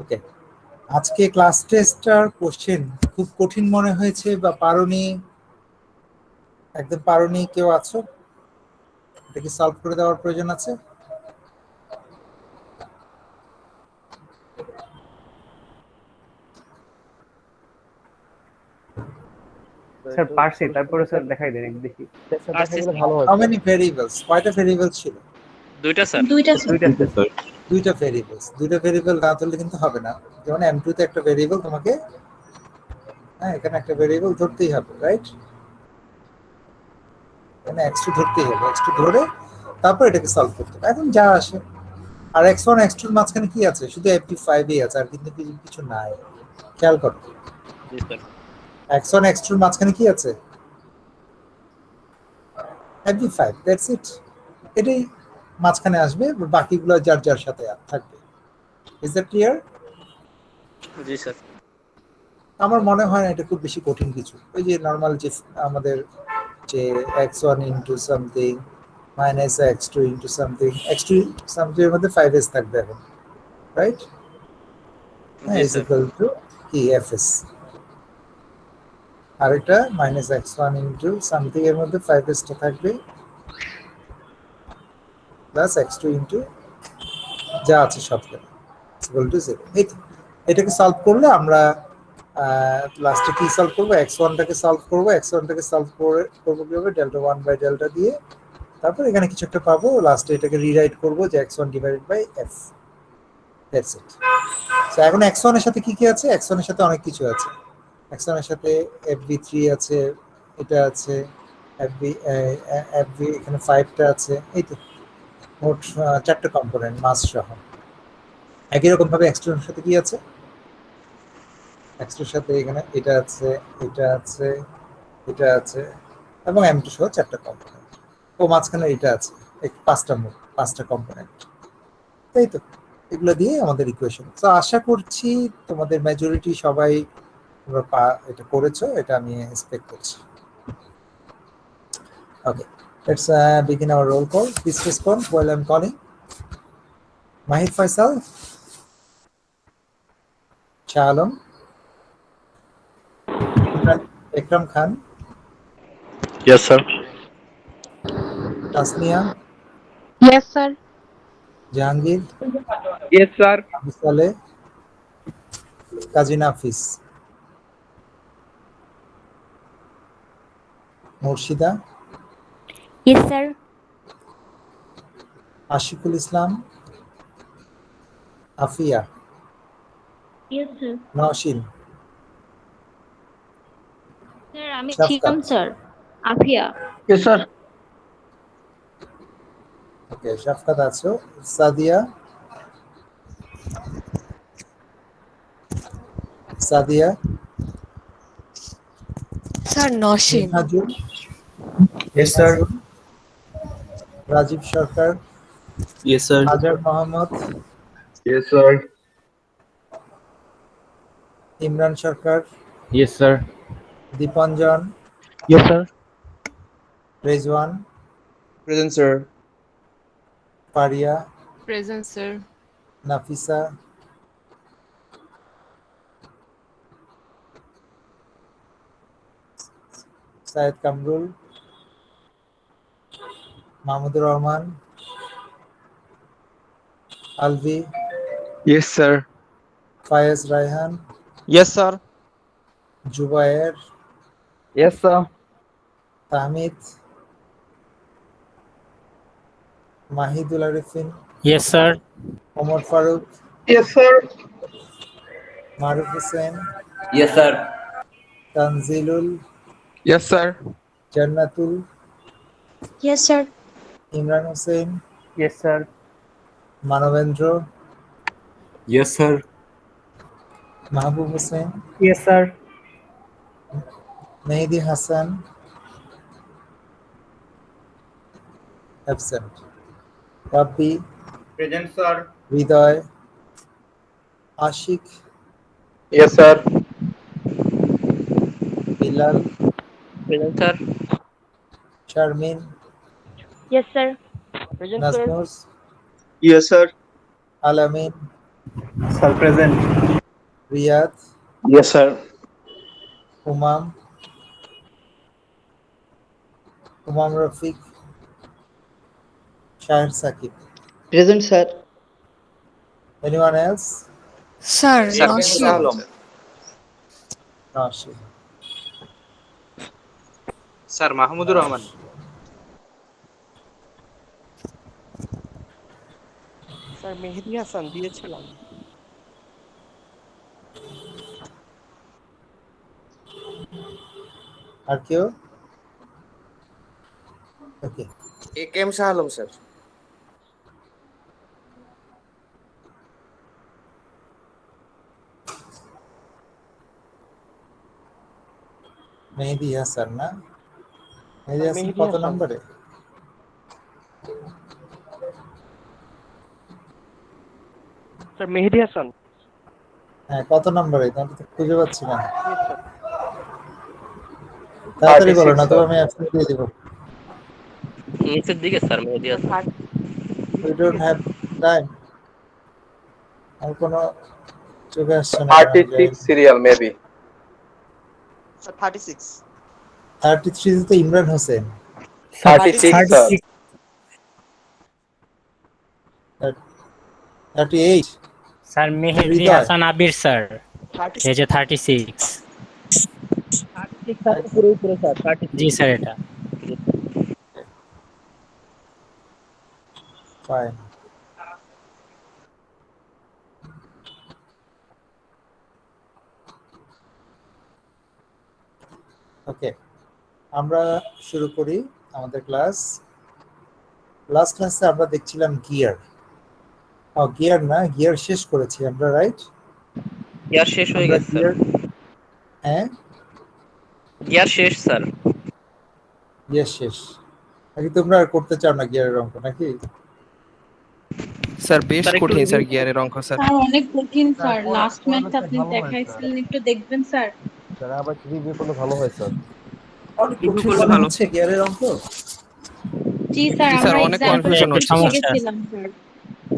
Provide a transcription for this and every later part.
ওকে, আজকে class টেস্টটার question খুব কঠিন মনে হয়েছে বা পারোনি, একদম পারোনি কেউ আছো? এটা কি সলভ করে দেওয়ার প্রয়োজন আছে? স্যার পারছি, তারপরে স্যার দেখাই দেন দেখি। How many variables? কয়টা ভেরিয়েবল ছিল? দুইটা স্যার। দুইটা ভেরিয়েবল না ধরলে কিন্তু হবে না। যেমন m2 তে একটা ভেরিয়েবল তোমাকে, হ্যাঁ এখানে একটা ভেরিয়েবল ধরতেই হবে, রাইট? এখানে x2 ধরতেই হবে, x2 ধরে তারপর এটাকে সলভ করতে হবে। এখন যা আসে, আর x1 x2 এর মাঝখানে কি আছে? শুধু fp5 ই আছে, আর কিন্তু কিছু নাই। খেয়াল করো, জি স্যার। x1 x2 এর মাঝখানে কি আছে? fp5, that's it. এটাই মাঝখানে আসবে, বাকিগুলো যার যার সাথে থাকবে। Is that clear? জি স্যার। আমার মনে হয় না এটা খুব বেশি কঠিন কিছু। ওই যে নর্মাল যে আমাদের যে x1 into something minus x2 into something, x2 something এর মধ্যে 5s থাকবে এখন, রাইট? হ্যাঁ, জি ইজ স্যার। ইকুয়াল টু কি fs। আর এটা মাইনাস x1 ইন্টু সামথিং এর মধ্যে 5s টা থাকবে, প্লাস x2 ইন্টু যা আছে সবটা ইকুয়াল টু 0। এই তো, এটাকে সলভ করলে আমরা লাস্টে কি সলভ করবো? x1টাকে সলভ করবো, x1টাকে সলভ করবো কিভাবে? ডেল্টা 1 বাই ডেল্টা দিয়ে, তারপর এখানে কিছু একটা পাবো, লাস্টে এটাকে রিরাইট করবো যে x1 divided by f, that's it. So এখন x1 এর সাথে কি কি আছে? x1 এর সাথে অনেক কিছু আছে। x1 এর সাথে fb3 আছে, এটা আছে fb এখানে 5টা আছে, এই তো মোট 4টা কম্পোনেন্ট মাস সহ। একই রকম ভাবে x2 এর সাথে কি আছে? x2 এর সাথে এখানে এটা আছে, এটা আছে, এটা আছে, এবং m2 সহ 4টা কম্পোনেন্ট। ও মাঝখানে এটা আছে, 5টা কম্পোনেন্ট। তাই তো, এগুলো দিয়ে আমাদের ইকুয়েশন। তো আশা করছি তোমাদের মেজরিটি সবাই এটা করেছো, এটা আমি এক্সপেক্ট করছি। Okay, let's begin our roll call. Please respond while I'm calling. Mahid Faisal, Shah Alam, Ekram Khan, yes sir. Tasnia, Yes, sir. Jahangir, yes sir. Abu Saleh, Kazi Nafis, Murshida, Yes, sir. Ashikul Islam, Afia, Yes, sir. Naushin, Sir, আমি শাফকাত। ছিলাম sir. Afia. Yes sir. Okay, Shafkat আছো। Sadia, Sadia, sir Nasin. Minhajul, Yes, sir. Nazul, Rajib Sarkar, Yes, sir. Hazar Mohammad, Yes, sir. Imran সরকার, yes sir. Dipanjan, yes sir. Rezwan, Present, sir. Faria, present sir. Nafisa, Sayed Kamrul, Mahmudur Rahman, Alvi, Yes, sir. Faiz Raihan, Yes, sir. Zubair, yes sir. Tahmid, Mahidul Arifin, Yes, sir. Omar Faruk, Yes, sir. Maruf Hossain, Yes, sir. Tanzilul, Yes, sir. Jannatul, Yes, sir. Imran Hossain, yes sir. Manabendra, Yes, sir. Mahbub Hossain, yes sir. Mehedi Hasan, absent, Rabbi, Present, sir. Hridoy, Ashik, Yes, sir. Bilal, Present, sir. Sharmin, Yes, sir. Nazmus, Yes, sir. Alamin, sir present. Riyad, Yes, sir. Humam, Humam Rafiq, Shaher Sakib. Present, sir. Anyone else? Sir Sir, Nasin. Rashid. Sir, Mahmudur Rahman. Sir Mehedi Hasan দিয়েছিলাম। আর কেউ? Okay, AKM Shah Alam sir. Mehedi Hasan না? মেহেদি হাসান মেহেদি কত হাসান। নম্বরে? Sir Mehedi Hasan. হ্যাঁ, কত নম্বরে? আমি তো খুঁজে পাচ্ছি না। তাড়াতাড়ি বলো, না তো আমি অ্যাবসেন্ট দিয়ে দেবো। নিচের দিকে sir Mehedi Hasan. We don't have time. আর কোনো চোখে আসছে না। 36 serial maybe. স্যার 36। 33 তো ইমরান হোসেন। 36, sir. 38 স্যার মেহেদি হৃদয়। হাসান আবির স্যার, এই যে 36। জি স্যার, এটা ফাইন। ওকে, আমরা শুরু করি আমাদের ক্লাস। লাস্ট ক্লাসে আমরা দেখছিলাম গিয়ার। গিয়ার না, গিয়ার শেষ করেছি আমরা, রাইট? গিয়ার শেষ হয়ে গেছে স্যার। হ্যাঁ, গিয়ার শেষ স্যার। গিয়ার শেষ নাকি? তোমরা আর করতে চাও না গিয়ারের অঙ্ক নাকি? স্যার বেশ স্যার, একটু কঠিন স্যার review গিয়ারের অঙ্ক স্যার। স্যার অনেক কঠিন স্যার, লাস্ট ম্যাথ আপনি দেখাইছিলেন, একটু দেখবেন স্যার। অনেক Review কঠিন করলে মনে ভালো। হচ্ছে গিয়ারের অঙ্ক। জি স্যার, জি স্যার, আমরা অনেক এক্সাম্পল confusion একটু হচ্ছে। সমস্যা। শিখেছিলাম স্যার।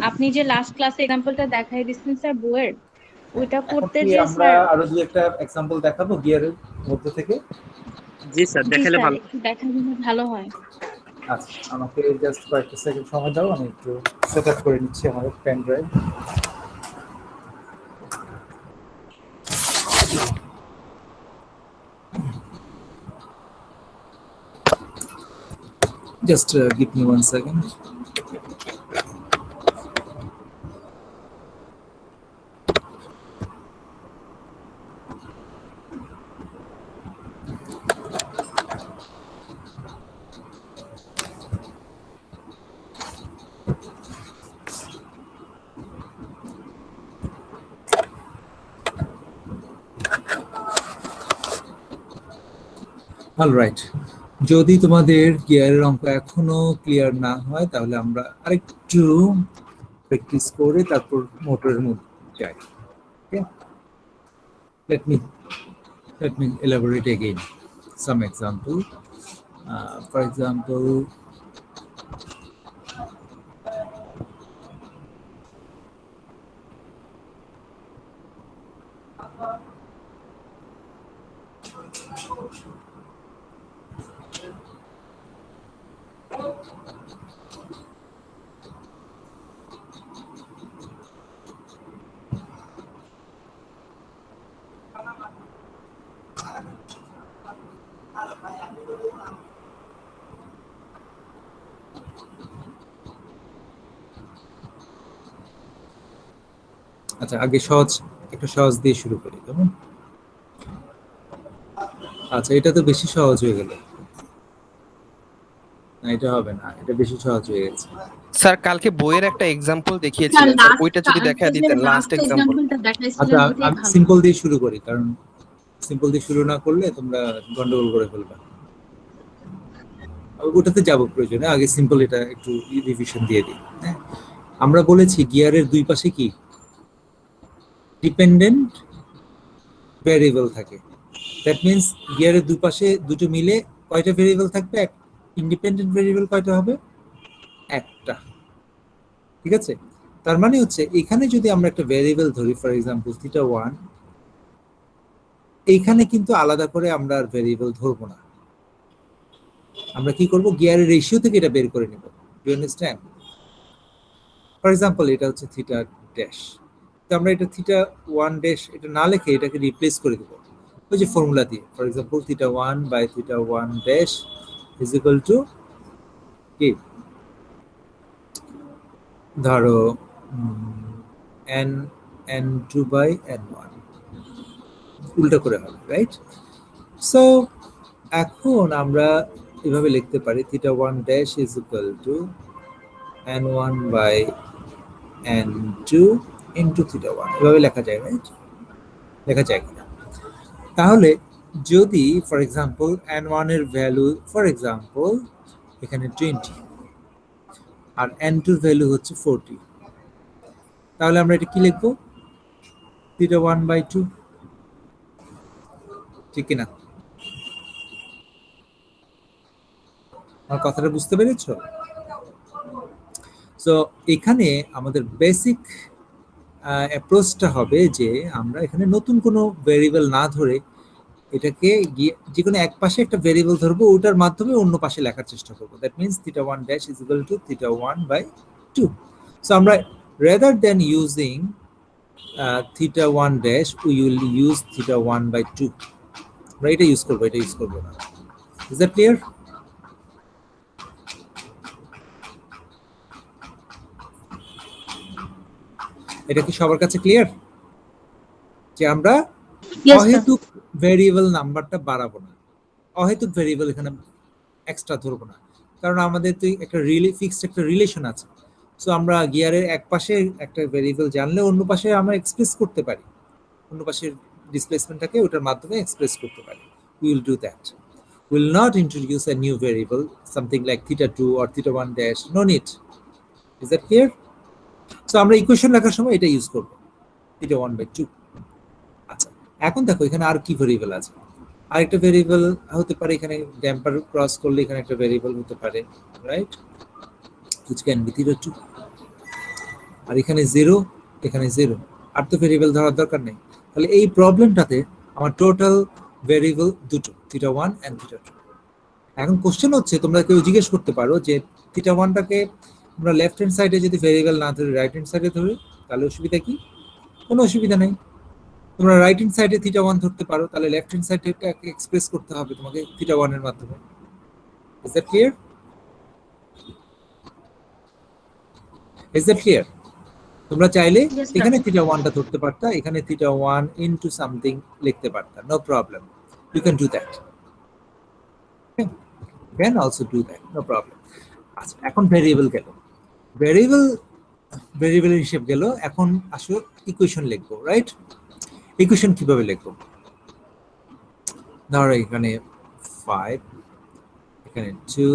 আপনি যে লাস্ট ক্লাসে এক্সাম্পলটা দেখাই দিয়েছিলেন স্যার বইয়ের, ওইটা করতে এখন কি যে আমরা স্যার। আরো দুই একটা এক্সাম্পল দেখাবো গিয়ারের মধ্যে থেকে? জি স্যার, জি দেখালে স্যার, ভালো। একটু দেখালে ভালো হয়। আচ্ছা, আমাকে জাস্ট কয়েকটা সেকেন্ড সময় দাও, আমি একটু সেট আপ করে নিচ্ছি আমার pen drive. Just give me 1 second. Alright, যদি তোমাদের গিয়ারের অঙ্ক এখনো ক্লিয়ার না হয় তাহলে আমরা আরেকটু প্র্যাকটিস করে তারপর মোটরের মধ্যে যাই। ওকে, let me elaborate again some example. For example, আচ্ছা, আগে একটা সহজ দিয়ে শুরু করি, কেমন? আচ্ছা, এটা তো বেশি সহজ হয়ে গেল না, এটা হবে না, এটা বেশি সহজ হয়ে গেছে। স্যার কালকে বইয়ের একটা এক্সাম্পল দেখিয়েছিলেন স্যার, ওইটা যদি দেখায় দিতেন, লাস্ট এক্সাম্পল। আচ্ছা, আমি সিম্পল দিয়ে শুরু করি, কারণ সিম্পল দিয়ে শুরু না করলে তোমরা গন্ডগোল করে ফেলবে। ওটাতে যাবো প্রয়োজনে, আগে সিম্পল এটা একটু রিভিশন দিয়ে দিই। হ্যাঁ, আমরা বলেছি গিয়ারের দুই পাশে কি ডিপেন্ডেন্ট ভেরিয়েবল থাকে। দ্যাট মিন্স গিয়ারের দুপাশে দুটো মিলে কয়টা ভেরিয়েবল থাকবে? ইন্ডিপেন্ডেন্ট ভেরিয়েবল কয়টা হবে? একটা। ঠিক আছে, তার মানে হচ্ছে এখানে যদি আমরা একটা ভেরিয়েবল ধরি, ফর এক্সাম্পল θ1, এইখানে কিন্তু আলাদা করে আমরা আর ভেরিয়েবল ধরবো না। আমরা কি করব? গিয়ারের রেশিও থেকে এটা বের করে নেব। Do you understand? For example এটা হচ্ছে θ ড্যাশ, তো আমরা এটা θ1 ড্যাশ এটা না লিখে এটাকে রিপ্লেস করে দেব ওই যে ফর্মুলা দিয়ে। For example θ1 by θ1 dash is equal to কি, ধরো n2 বাই n1, উল্টা করে হবে, রাইট? সো এখন আমরা এভাবে লিখতে পারি θ1 dash is equal to n1 by n2 into θ1, এভাবে লেখা যায়, রাইট? লেখা যায় কিনা? তাহলে যদি ফর এক্সাম্পল n1 এর ভ্যালু ফর এক্সাম্পল এখানে 20 আর n2 এর ভ্যালু হচ্ছে 40, তাহলে আমরা এটা কি লিখবো? θ1 বাই 2, ঠিক কিনা? আমার কথাটা বুঝতে পেরেছো? সো এখানে আমাদের বেসিক অ্যাপ্রোচটা হবে যে আমরা এখানে নতুন কোনো ভেরিয়েবল না ধরে এটাকে যে কোনো এক পাশে একটা ভেরিয়েবল ধরবো, ওটার মাধ্যমে অন্য পাশে লেখার চেষ্টা করবো। That means θ1 dash is equal to θ1 by 2। So আমরা rather than using θ1 dash we will use θ1 by 2, আমরা এটা ইউজ করবো, এটা ইউজ করবো না। Is that clear? এটা কি সবার কাছে ক্লিয়ার যে আমরা অহেতুক ভেরিয়েবল নাম্বারটা বাড়াবো না, অহেতুক ভেরিয়েবল এখানে এক্সট্রা ধরবো না, কারণ আমাদের তো একটা ফিক্সড একটা রিলেশন আছে। সো আমরা গিয়ারের এক পাশে একটা ভেরিয়েবল জানলে অন্য পাশে আমরা এক্সপ্রেস করতে পারি, অন্য পাশের ডিসপ্লেসমেন্টটাকে ওটার মাধ্যমে এক্সপ্রেস করতে পারি। We will do that. We will not introduce a new variable something like θ2 or θ1 dash, no need. Is that clear? So আমরা ইকুয়েশন লেখার সময় এটা ইউজ করব, θ1 বাই 2। আচ্ছা, এখন দেখো এখানে আর কি ভেরিয়েবল আছে। আরেকটা ভেরিয়েবল হতে পারে, এখানে ড্যাম্পার ক্রস করলে এখানে একটা ভেরিয়েবল হতে পারে, রাইট? which can be θ2, আর এখানে 0, এখানে 0, আর তো ভেরিয়েবল ধরার দরকার নেই। তাহলে এই প্রবলেমটাতে আমার টোটাল ভেরিয়েবল দুটো, θ1 এন্ড θ2। এখন কোশ্চেন হচ্ছে, তোমরা কেউ জিজ্ঞেস করতে পারো যে θ1টাকে আমরা লেফট হ্যান্ড সাইডে যদি ভেরিয়েবল না ধরে রাইট হ্যান্ড সাইডে ধরি তাহলে অসুবিধা কি? কোনো অসুবিধা নেই। তোমরা রাইট হ্যান্ড সাইডে θ1 ধরতে পারো, তাহলে লেফট হ্যান্ড সাইডটাকে এক্সপ্রেস করতে হবে তোমাকে θ1 এর মাধ্যমে। Is that clear? Is that clear? তোমরা চাইলে এখানে θ1টা ধরতে পারতা, এখানে θ1 ইনটু সামথিং লিখতে পারতা, no problem. You can do that, can also do that, no problem. আচ্ছা, এখন ভেরিয়েবল গেল, ভেরিয়েবলের হিসেব গেল। এখন আসো ইকুয়েশন লিখবো, রাইট? ইকুয়েশন কিভাবে লিখবো? ধরো এখানে 5, এখানে 2,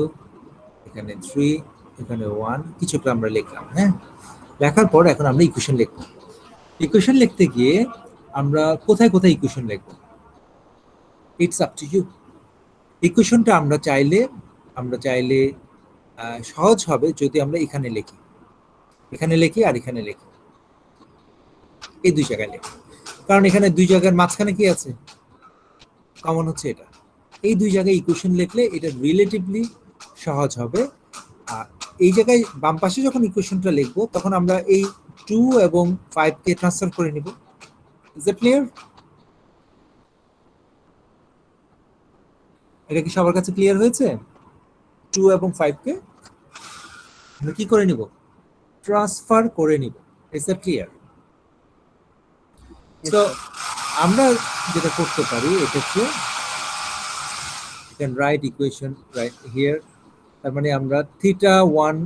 এখানে 3, এখানে 1, কিছু একটা আমরা লিখলাম। হ্যাঁ, লেখার পর এখন আমরা ইকুয়েশন লিখবো। ইকুয়েশন লিখতে গিয়ে আমরা কোথায় কোথায় ইকুয়েশন লিখবো, ইটস আপ টু ইউ। ইকুয়েশনটা আমরা চাইলে সহজ হবে যদি আমরা এখানে লিখি আর এখানে লিখি, এই দুই জায়গায় লিখি। কারণ এখানে দুই জায়গার মাঝখানে কি আছে? কমন হচ্ছে এটা। এই দুই জায়গায় ইকুয়েশন লিখলে এটা রিলেটিভলি সহজ হবে। আর এই জায়গায় বাম পাশে যখন ইকুয়েশনটা লিখবো তখন আমরা এই 2 এবং 5 কে ট্রান্সফার করে নিব। Is that clear? এটা কি সবার কাছে ক্লিয়ার হয়েছে? 2 এবং 5 কে আমরা কি করে নিব? ট্রান্সফার করে নিব। Is that clear? তো আমরা যেটা করতে পারি এটা হচ্ছে you can write equation right here, তার মানে আমরা θ1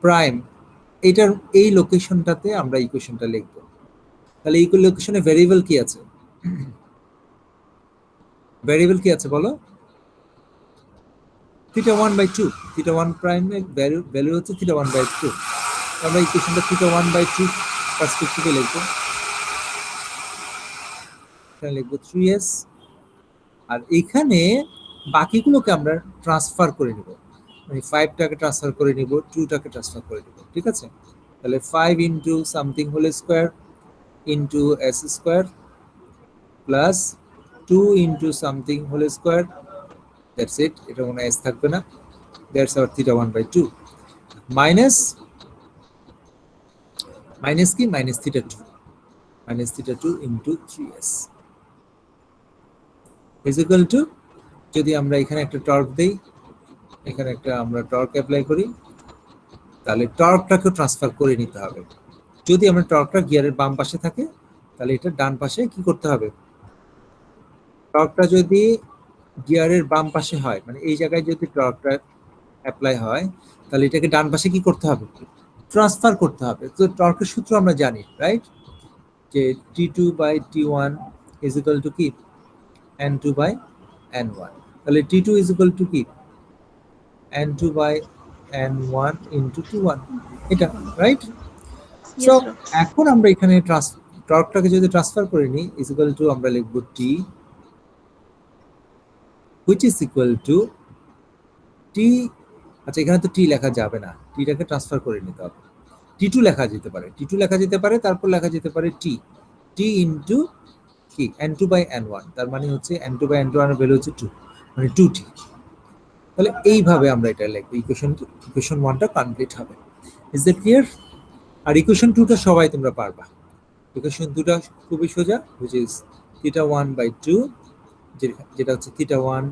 প্রাইম এটার এই লোকেশনটাতে আমরা ইকুয়েশনটা লিখব। তাহলে এই লোকেশনে ভেরিয়েবল কি আছে? ভেরিয়েবল কি আছে বলো? θ1 বাই 2, θ1 প্রাইম এর ভ্যালু হচ্ছে θ1 বাই 2। আমরা ইকুয়েশনটা θ1 বাই 2 পার্সপেক্টিভে লিখব। এখানে লিখবো 3s, আর এখানে বাকিগুলোকে আমরা ট্রান্সফার করে নিব, মানে 5টাকে ট্রান্সফার করে নিব, 2টাকে ট্রান্সফার করে নিব, ঠিক আছে? তাহলে 5 into something whole square into S square plus 2 into something whole square, that's it, এটা কোনো এস থাকবে না, দ্যাটস আওয়ার থিটা 1/2 মাইনাস কি minus theta 2 into 3s is equal to, যদি আমরা এখানে একটা টর্ক দেই, এখানে একটা আমরা টর্ক অ্যাপ্লাই করি, তাহলে টর্কটাকে ট্রান্সফার করে নিতে হবে। যদি আমরা টর্কটা গিয়ারের বাম পাশে থাকে তাহলে এটা ডান পাশে কি করতে হবে, টর্কটা যদি গিয়ারের বাম পাশে হয়, মানে এই জায়গায় যদি টর্কটা অ্যাপ্লাই হয় তাহলে এটাকে ডান পাশে কি করতে হবে, ট্রান্সফার করতে হবে। তো টর্কের সূত্র আমরা জানি, রাইট, যে T2/T1 ইজ ইকুয়াল টু কি N2/N1, তাহলে T2 ইজ ইকুয়াল টু কি N2/N1 ইন্টু T1, এটা রাইট। সো এখন আমরা এখানে টর্কটাকে যদি ট্রান্সফার করে নিই, ইজ ইকুয়াল টু আমরা লিখব T which is equal to T, আচ্ছা এখানে তো T লেখা যাবে না, Tটাকে ট্রান্সফার করে নিতে হবে, T2 লেখা যেতে পারে, তারপর লেখা যেতে পারে T ইন্টু কি N2/N1, তার মানে হচ্ছে N2/N1 এর ভ্যালু হচ্ছে 2, মানে 2T। তাহলে এইভাবে আমরা এটা লিখব, ইকুয়েশন 1টা কমপ্লিট হবে। Is that clear? আর ইকুয়েশন 2টা সবাই তোমরা পারবা। ইকুয়েশন 2টা খুবই সোজা, which is থিটা 1/2, যেটা হচ্ছে থিটা 1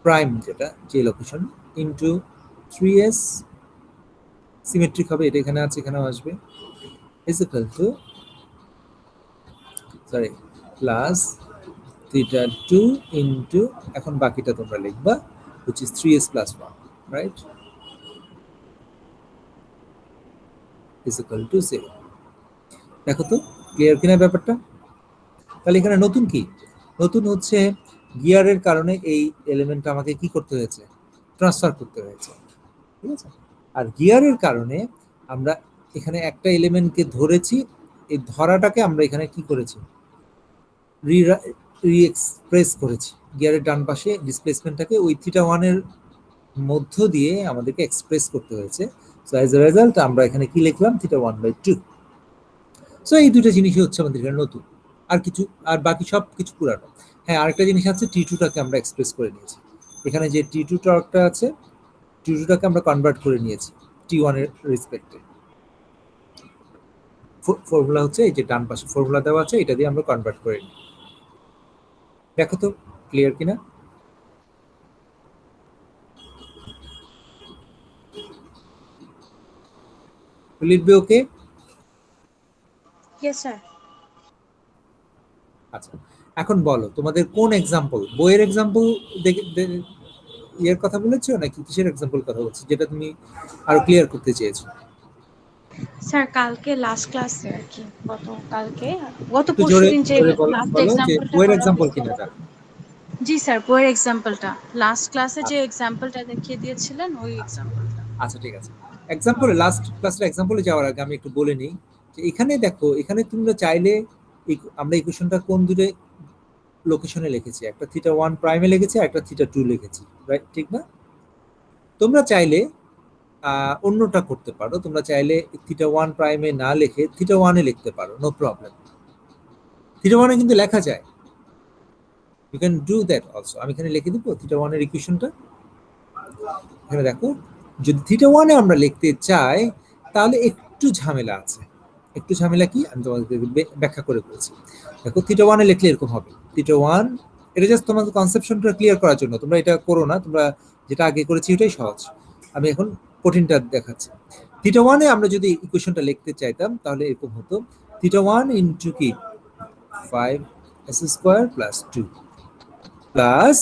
প্রাইম, যেটা যে লোকেশন, ইন্টু 3s সিমেট্রিক হবে, এটা এখানে আছে, এখানেও আসবে, is equal two plus theta 2 into, এখন বাকিটা তোমরা লিখবা, which is 3s plus 1, right, is equal to 0। দেখো তো ক্লিয়ার কিনা ব্যাপারটা? তাহলে এখানে নতুন কি, নতুন হচ্ছে গিয়ারের কারণে এই এলিমেন্টটা আমাকে কি করতে হয়েছে, ট্রান্সফার করতে হয়েছে, ঠিক আছে? আর গিয়ারের কারণে আমরা এখানে একটা এলিমেন্টকে ধরেছি, এই ধরাটাকে আমরা এখানে কি করেছি, রি-এক্সপ্রেস করেছি, গিয়ারের ডান পাশে ডিসপ্লেসমেন্টটাকে ওই থিটা 1 এর মধ্য দিয়ে আমাদেরকে এক্সপ্রেস করতে হয়েছে। সো অ্যাজ এ রেজাল্ট আমরা এখানে কি লিখলাম, থিটা 1/2। সো এই দুটো জিনিসই হচ্ছে আমাদের এখানে নতুন, আর কিছু, আর বাকি সব কিছু পুরানো। হ্যাঁ, আরেকটা জিনিস আছে, T2টাকে আমরা এক্সপ্রেস করে নিয়েছি, এখানে যে T2 টর্কটা আছে, T2টাকে আমরা কনভার্ট করে নিয়েছি T1 এর রেসপেক্টে। ফর্মুলা হচ্ছে এই যে ডান পাশে ফর্মুলা দেওয়া আছে, এটা দিয়ে আমরা কনভার্ট করে নিই। দেখো তো ক্লিয়ার কিনা? Will it be okay? Yes sir. আচ্ছা, এখন বলো তোমাদের কোন এক্সাম্পল, বইয়ের এক্সাম্পল ইয়ের কথা বলেছো নাকি কিসের এক্সাম্পল কথা বলছো, যেটা তুমি আরো ক্লিয়ার করতে চেয়েছো? স্যার কালকে লাস্ট ক্লাসে আর কি, গত একটু জোরে পরশুদিন যে বলো, লাস্ট যে এক্সাম্পলটা বইয়ের এক্সাম্পল কিনা জানো? জি স্যার, বইয়ের এক্সাম্পলটা লাস্ট ক্লাসে যে এক্সাম্পলটা দেখিয়ে দিয়েছিলেন ওই এক্সাম্পলটা। আচ্ছা ঠিক আছে, এক্সাম্পলে লাস্ট ক্লাসের এক্সাম্পলে যাওয়ার আগে আমি একটু বলে নিই যে এখানে দেখো, এখানে তোমরা চাইলে আমরা ইকুয়েশনটা কোন দুটো লোকেশনে লিখেছি, একটা থিটা 1 প্রাইমে লিখেছি, একটা থিটা 2 লিখেছি, রাইট, ঠিক না? তোমরা চাইলে অন্যটা করতে পারো, তোমরা চাইলে থিটা 1 প্রাইমে না লিখে থিটা 1 এ লিখতে পারো, নো প্রবলেম। থিটা 1 এ কিন্তু লেখা যায়, you can do that also. আমি এখানে লিখে দিব থিটা 1 এর ইকুয়েশনটা, এখানে দেখো, যদি থিটা 1 এ আমরা লিখতে চাই তাহলে একটু ঝামেলা আছে। একটু ঝামেলা কি আমি তোমাদেরকে ব্যাখ্যা করে বলছি। দেখো থিটা 1 এ লিখলে এরকম হবে, থিটা 1, এটা জাস্ট তোমাদের কনসেপশনটা ক্লিয়ার করার জন্য, তোমরা এটা করো না, তোমরা যেটা আগে করেছি ওটাই সহজ, আমি এখন কঠিনটা দেখাচ্ছি। থিটা 1 এ আমরা যদি ইকুয়েশনটা লিখতে চাইতাম তাহলে এরকম হতো, থিটা 1 ইনটু কি 5s² প্লাস 2 প্লাস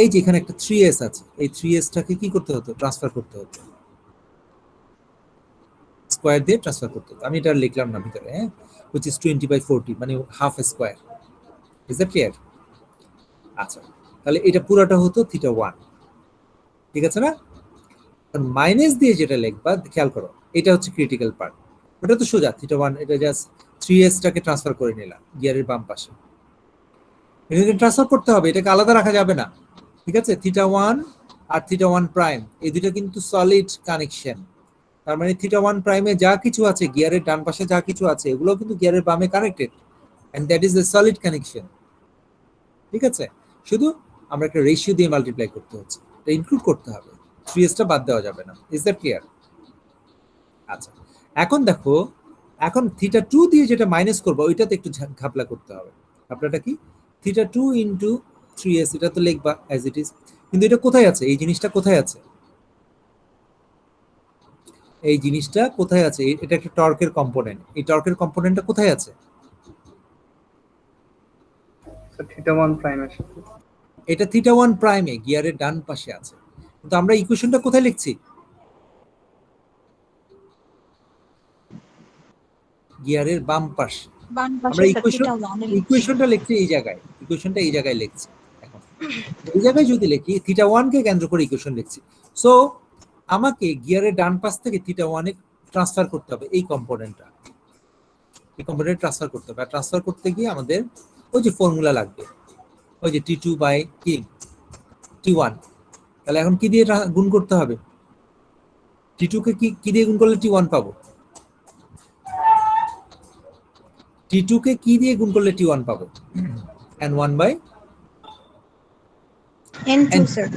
এই যে এখানে একটা 3s আছে, এই 3sটাকে কি করতে হতো, ট্রান্সফার করতে হতো, স্কয়ার দিয়ে ট্রান্সফার করতে হতো। আমি এটা লিখলাম না ভিতরে, হ্যাঁ, which is 20/40, মানে half square. Is that clear? আচ্ছা, তাহলে এটা পুরোটা হতো থিটা 1, ঠিক আছে না? মাইনাস দিয়ে যেটা লিখবা, খেয়াল করো, এটা হচ্ছে ক্রিটিক্যাল পার্ট। ওটা তো সোজা থিটা 1, এটা জাস্ট 3s টাকে ট্রান্সফার করে নিলাম গিয়ারের বাম পাশে, এটাকে ট্রান্সফার করতে হবে, এটাকে আলাদা রাখা যাবে না, ঠিক আছে? থিটা 1 আর থিটা 1 প্রাইম এই দুটো কিন্তু সলিড কানেকশন। তার মানে থিটা 1 প্রাইমে যা কিছু আছে, গিয়ারের ডান পাশে যা কিছু আছে, এগুলো কিন্তু গিয়ারের বামে connected, and that is a solid connection, ঠিক আছে? শুধু আমরা একটা রেশিও দিয়ে মাল্টিপ্লাই করতে হচ্ছে, এটা ইনক্লুড করতে হবে, 3s টা বাদ দেওয়া যাবে না। Is that clear? আচ্ছা, এখন দেখো, এখন থিটা 2 দিয়ে যেটা মাইনাস করবো ওইটাতে একটু ঘাপলা করতে হবে। ঘাপলাটা কি? থিটা 2 ইন্টু 3s, এটা তো লিখবা অ্যাজ ইট ইজ, কিন্তু এটা কোথায় আছে? এই জিনিসটা কোথায় আছে? এই জিনিসটা কোথায় আছে? এটা একটা টর্কের কম্পোনেন্ট, এই টর্কের কম্পোনেন্টটা কোথায় আছে? স্যার থিটা 1 প্রাইমের সাথে। এটা থিটা 1 প্রাইমে গিয়ারের ডান পাশে আছে, কিন্তু আমরা ইকুয়েশনটা কোথায় লিখছি? গিয়ারের বাম পাশে। আমরা ইকুয়েশনটা লিখছি এই জায়গায়, ইকুয়েশনটা এই জায়গায় লিখছি। এখন এই জায়গায় যদি লিখি থিটা 1 কে কেন্দ্র করে ইকুয়েশন লিখছি, সো আমাকে গিয়ারের ডান পাশ থেকে থিটা 1 এ ট্রান্সফার করতে হবে এই কম্পোনেন্টটা, এই কম্পোনেন্ট ট্রান্সফার করতে হবে। আর ট্রান্সফার করতে গিয়ে আমাদের ওই যে ফর্মুলা লাগবে, ওই যে T2 বাই কি T1, তাহলে এখন কি দিয়ে গুণ করতে হবে? T2 কে কি দিয়ে গুণ করলে T1 পাবো? T2 কে কি দিয়ে গুণ করলে T1 পাবো? N1 by N2 sir,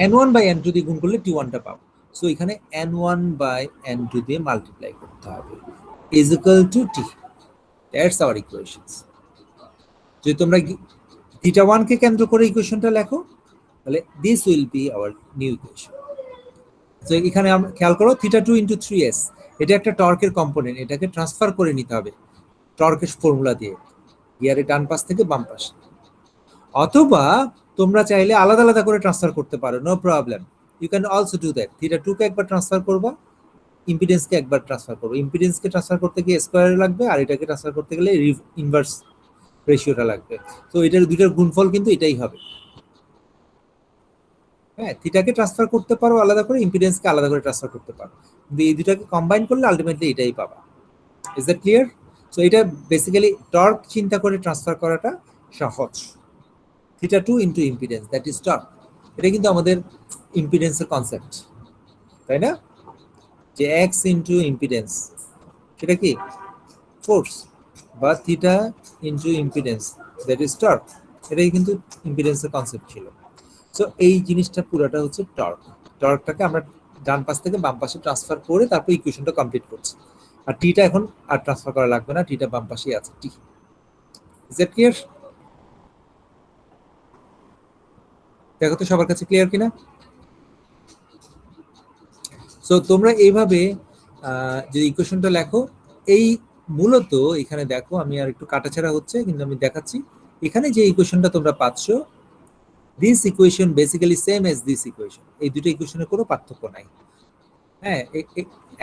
N1 by N2 দিয়ে গুণ করলে T1 টা পাবো। সো এখানে N1 বাই N2 দিয়ে মাল্টিপ্লাই করতে হবে, is equal two T। That's our equations. যদি তোমরা থিটা 1 কে কেন্দ্র করে ইকুয়েশনটা লেখো, তাহলে this will be our new equation. So এখানে আমরা খেয়াল করো, থিটা 2 ইন্টু 3s, এটা একটা টর্কের কম্পোনেন্ট, এটাকে ট্রান্সফার করে নিতে হবে টর্কের ফর্মুলা দিয়ে গিয়ারের ডান পাশ থেকে বাম পাশে। অথবা তোমরা চাইলে আলাদা আলাদা করে ট্রান্সফার করতে পারো, no problem, you can also do that. Theta 2 কে একবার ট্রান্সফার করবা, ইম্পিডেন্সকে একবার ট্রান্সফার করবো। ইম্পিডেন্সকে ট্রান্সফার করতে গিয়ে স্কোয়ার লাগবে, আর এটাকে ট্রান্সফার করতে গেলে ইনভার্স রেশিওটা লাগবে। তো এটার দুইটার গুণফল কিন্তু এটাই হবে। হ্যাঁ, থিটাকে ট্রান্সফার করতে পারো আলাদা করে, ইম্পিডেন্সকে আলাদা করে ট্রান্সফার করতে পারো, কিন্তু এই দুটাকে কম্বাইন করলে আলটিমেটলি এটাই পাবা। Is that clear? সো এটা বেসিক্যালি টর্ক চিন্তা করে ট্রান্সফার করাটা সহজ। Theta 2 into impedance, that is torque. এটা কিন্তু আমাদের ইম্পিডেন্সের কনসেপ্ট, তাই না? যে এক্স ইন্টু ইম্পিডেন্স, সেটা কি ফোর্স, বা theta into impedance, that is torque. এটাই কিন্তু ইম্পিডেন্সের কনসেপ্ট ছিল। সো এই জিনিসটা পুরোটা হচ্ছে টর্ক। টর্কটাকে আমরা ডান পাশ থেকে বাম পাশে ট্রান্সফার করে তারপর ইকুয়েশনটা কমপ্লিট করছি। আর টিটা এখন আর ট্রান্সফার করা লাগবে না, টিটা বাম পাশেই আছে, টি। Is that clear? দেখো তো সবার কাছে ক্লিয়ার কিনা। সো তোমরা এইভাবে যদি ইকুয়েশনটা লেখো, এই মূলত এখানে দেখো আমি আর একটু কাটাছেড়া হচ্ছে, কিন্তু আমি দেখাচ্ছি। এখানে যে ইকুয়েশনটা তোমরা পাচ্ছ, this equation basically same as this equation. এই দুটো ইকুয়েশনের কোনো পার্থক্য নাই। হ্যাঁ,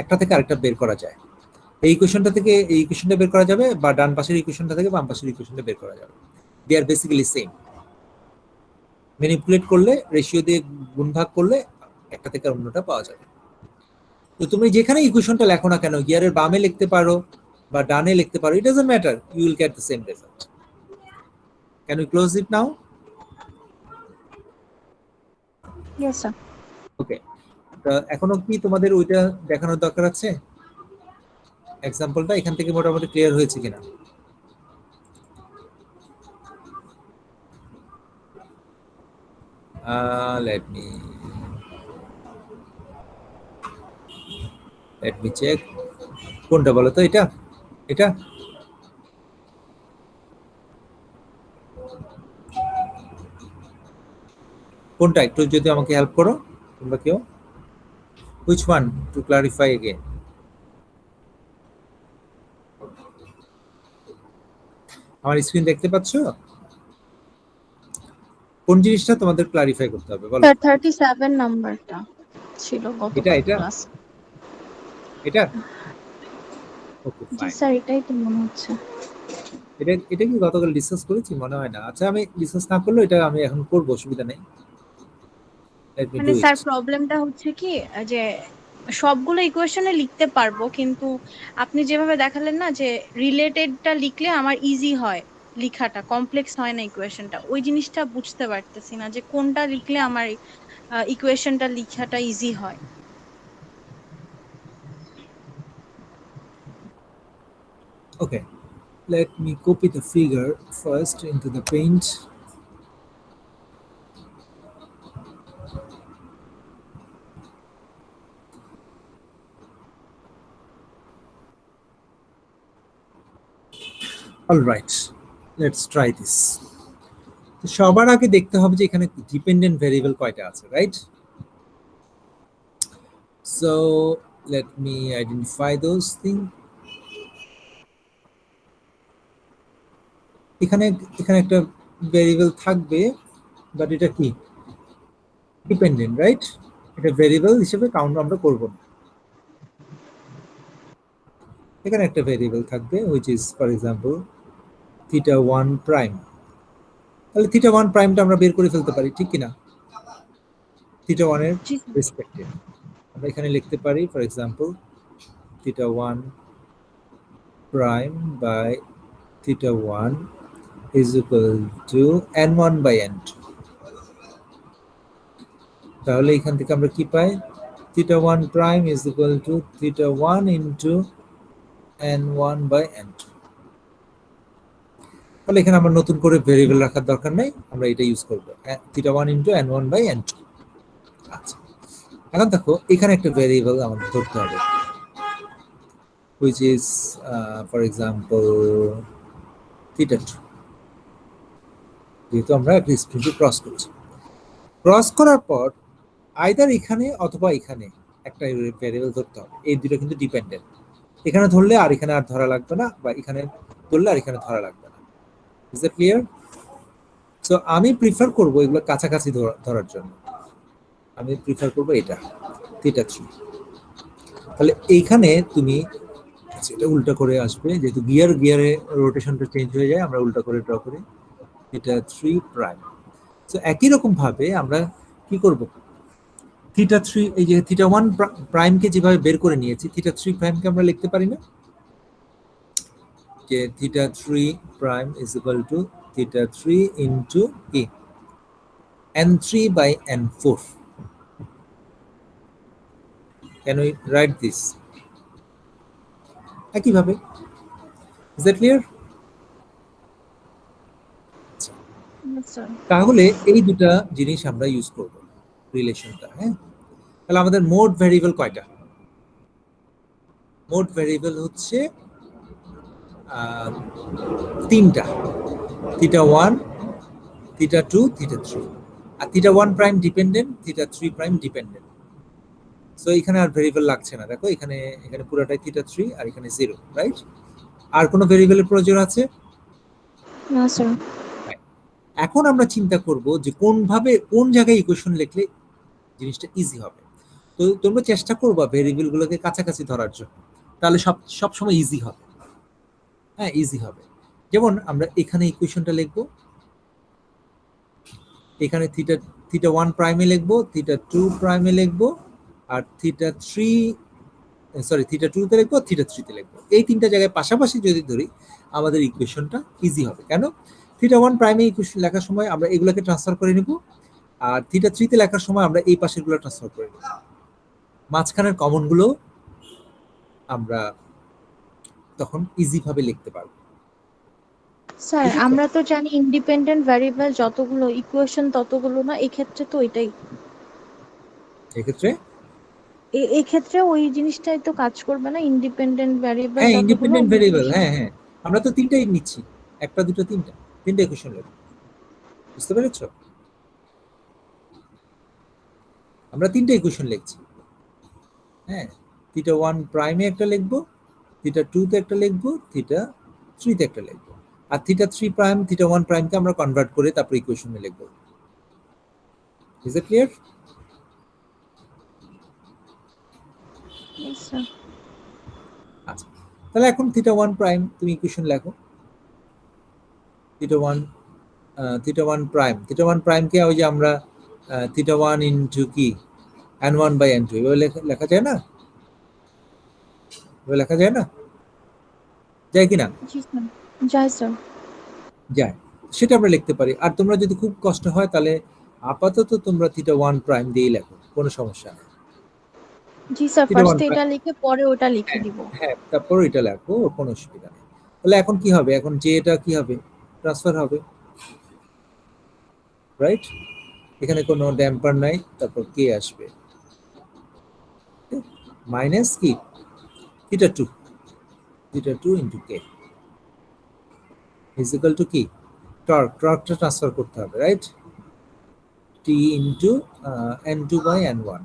একটা থেকে আরেকটা বের করা যায়। এই ইকুয়েশনটা থেকে এই ইকুয়েশনটা বের করা যাবে, বা ডান পাশের ইকুয়েশনটা থেকে বাম পাশের ইকুয়েশনটা বের করা যাবে। দে আর বেসিক্যালি সেম। ম্যানিপুলেট করলে, রেশিও দিয়ে গুণ ভাগ করলে একটা থেকে অন্যটা পাওয়া যাবে। তো তুমি যেখানে ইকুয়েশনটা লেখো না কেন, গিয়ারের বামে লিখতে পারো বা ডানে লিখতে পারো, it doesn't matter, you will get the same result. Can we close it now? Yes sir. Okay, তো এখনো কি তোমাদের ওইটা দেখানোর দরকার আছে? এক্সাম্পলটা এখান থেকে মোটামুটি ক্লিয়ার হয়েছে কিনা? Let me check. কোনটা বলো তো? এটা এটা কোনটা? একটু যদি আমাকে হেল্প করো তোমরা কেউ। Which one to clarify again? আমার স্ক্রিন দেখতে পাচ্ছো? কোন জিনিসটা তোমাদের ক্লারিফাই করতে হবে বলো? স্যার 37 নাম্বারটা ছিল গত ক্লাস। এটা ওকে জি ফাইন। স্যার, এটাই তো মনে হচ্ছে। এটা কি গতকাল ডিসকাস করেছি? মনে হয় না। আচ্ছা, আমি ডিসকাস না করলে এটা আমি এখন করব, অসুবিধা নেই। মানে স্যার প্রবলেমটা হচ্ছে কি, যে সবগুলো ইকুয়েশনে লিখতে পারবো, কিন্তু আপনি যেভাবে দেখালেন না যে রিলেটেডটা লিখলে আমার ইজি হয়, লিখাটা কমপ্লেক্স হয় না ইকুয়েশনটা, ওই জিনিসটা বুঝতে পারতেছি না যে কোনটা লিখলে আমার ইকুয়েশনটা লিখাটা ইজি হয়। Okay, let me copy the figure first into the paint. All right, let's try this. তো সবার আগে দেখতে হবে যে এখানে ডিপেন্ডেন্ট ভেরিয়েবল কয়টা আছে, right? So let me identify those things. এখানে একটা ভেরিয়েবল থাকবে, বাট এটা কি ডিপেন্ডেন্ট, রাইট? এটা ভেরিয়েবল হিসেবে কাউন্ট আমরা করব না। এখানে একটা ভেরিয়েবল থাকবে which is for example θ1 prime. তাহলে θ1 প্রাইমটা আমরা বের করে ফেলতে পারি, ঠিক কি না? θ1 এর রেসপেক্টে আমরা এখানে লিখতে পারি for example θ1 prime by θ1 is equal to n1 by n2। তাহলে এখান থেকে আমরা কি পাই? θ1 prime is equal to θ1 into n1 by n2। তাহলে এখানে আমরা নতুন করে ভেরিয়েবল রাখার দরকার নাই, আমরা এটা ইউজ করব θ1 into n1 by n2। আচ্ছা, এখন দেখো এখানে একটা ভেরিয়েবল আমাদের ধরতে হবে which is for example θ2। যেহেতু আমরা একটা স্প্রিংকে ক্রস করছি, ক্রস করার পর আইদার এখানে অথবা এখানে একটা ভেরিয়েবল ধরতে হবে। এই দুটো কিন্তু ডিপেন্ডেন্ট, এখানে ধরলে আর এখানে আর ধরা লাগবে না, বা এখানে ধরলে আর এখানে ধরা লাগবে না। Is that clear? সো আমি প্রিফার করব এগুলো কাছাকাছি ধরার জন্য, আমি প্রিফার করব এটা θ3। তাহলে এইখানে তুমি এটা উল্টা করে আসবে, যেহেতু গিয়ারে রোটেশনটা চেঞ্জ হয়ে যায়, আমরা উল্টা করে ড্র করি θ3 প্রাইম। সো একই রকম ভাবে আমরা কি করব, θ3 এই যে θ1 প্রাইমকে যেভাবে বের করে নিয়েছি, θ3 প্রাইমকে আমরা লিখতে পারি না যে θ3 prime is equal to θ3 into কি n3 by n4। Can we write this? একইভাবে, is that clear? তাহলে এই দুটা জিনিস আমরা ইউজ করব রিলেশনটা। হ্যাঁ, তাহলে আমাদের মোড ভেরিয়েবল কয়টা? মোড ভেরিয়েবল হচ্ছে তিনটা, θ1 θ2 θ3। আর θ1 prime dependent, θ3 prime dependent. So এখানে আর ভেরিয়েবল লাগছে না, দেখো এখানে পুরোটাই θ3 আর এখানে 0, রাইট? আর কোনো ভেরিয়েবলের প্রয়োজন আছে না স্যার। এখন আমরা চিন্তা করব যে কোন জায়গায় ইকুয়েশন লিখলে জিনিসটা ইজি হবে। তো তোমরা চেষ্টা করবা ভেরিয়েবলগুলোকে কাছাকাছি ধরার জন্য, তাহলে সব সময় ইজি হবে। হ্যাঁ, ইজি হবে। যেমন আমরা এখানে ইকুয়েশনটা লিখব, এখানে θ1 প্রাইমে লিখব, θ2 প্রাইমে লিখব, আর θ2 তে লিখব, θ3 তে লিখব। এই তিনটা জায়গায় পাশাপাশি যদি ধরি আমাদের ইকুয়েশনটা ইজি হবে। কেন? θ1 প্রাইমে ইকুয়েশন লেখার সময় আমরা এগুলোকে ট্রান্সফার করে নিব, আর θ3 তে লেখার সময় আমরা এই পাশেরগুলো ট্রান্সফার করে নিব। মাঝখানের কমন গুলো আমরা তখন ইজি ভাবে লিখতে পারবো। স্যার আমরা তো জানি ইন্ডিপেন্ডেন্ট ভ্যারিয়েবল যতগুলো ইকুয়েশন ততগুলো না, এই ক্ষেত্রে তো ওইটাই, এই ক্ষেত্রে ওই জিনিসটাই তো কাজ করবে না। ইন্ডিপেন্ডেন্ট ভ্যারিয়েবল, হ্যাঁ, ইন্ডিপেন্ডেন্ট ভেরিয়েবল, হ্যাঁ হ্যাঁ, আমরা তো তিনটাই নিচ্ছি, একটা দুটো তিনটা ইকুয়েশন লিখব। বুঝতে পেরেছো? আমরা তিনটা ইকুয়েশন লিখছি। হ্যাঁ, θ1 প্রাইমে একটা লিখবো, θ2 তে একটা লিখবো, θ3 তে একটা লিখবো, আর θ3 প্রাইম θ1 প্রাইমকে আমরা কনভার্ট করে তারপর ইকুয়েশনে লিখবো। Is it clear? আচ্ছা, তাহলে এখন θ1 প্রাইম তুমি ইকুয়েশন লেখো। θ1 প্রাইমকে ওই যে আমরা θ1 ইনটু কি n1 বাই n2 এভাবে লেখা যায় না? এভাবে লেখা যায় না? যায় কি না? জি স্যার, যায় স্যার। যায়, সেটা আমরা লিখতে পারি। আর তোমরা যদি খুব কষ্ট হয় তাহলে আপাতত তোমরা থিটা 1 প্রাইম দিয়েই লেখো, কোনো সমস্যা নেই। জি স্যার, থিটা 1 ফার্স্টে প্রাইম, এটা লিখে পরে ওটা লিখে দিব। হ্যাঁ তারপর এটা লেখো, কোনো অসুবিধা নেই। তাহলে এখন কি হবে, এখন যে এটা কি হবে, ট্রান্সফার হবে, রাইট? এখানে কোনো ড্যাম্পার নাই, তারপর কে আসবে মাইনাস কি theta 2 into K is equal to কি টর্কটা ট্রান্সফার করতে হবে, right? T into n2 by n1,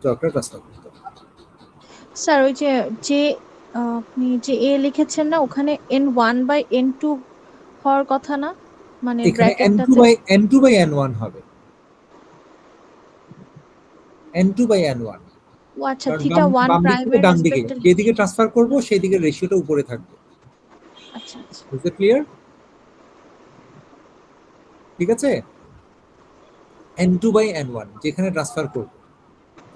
টর্কটা ট্রান্সফার করতে হবে। স্যার ওই যে যে আপনি যে এ লিখেছেন না, ওখানে n1/n2 হওয়ার কথা না, মানে এখানে ব্র্যাকেটটাতে। n2 বাই n1 হবে, n2 বাই n1, ও আচ্ছা, কারণ থিটা 1 বাম দিক থেকে প্রাইমের ডান দিকে রেসপেক্টে। যেদিকে ট্রান্সফার করব সেই দিকে রেশিওটা উপরে থাকবে। আচ্ছা আচ্ছা। Is it clear? ঠিক আছে, n2 বাই n1 যেখানে ট্রান্সফার করব,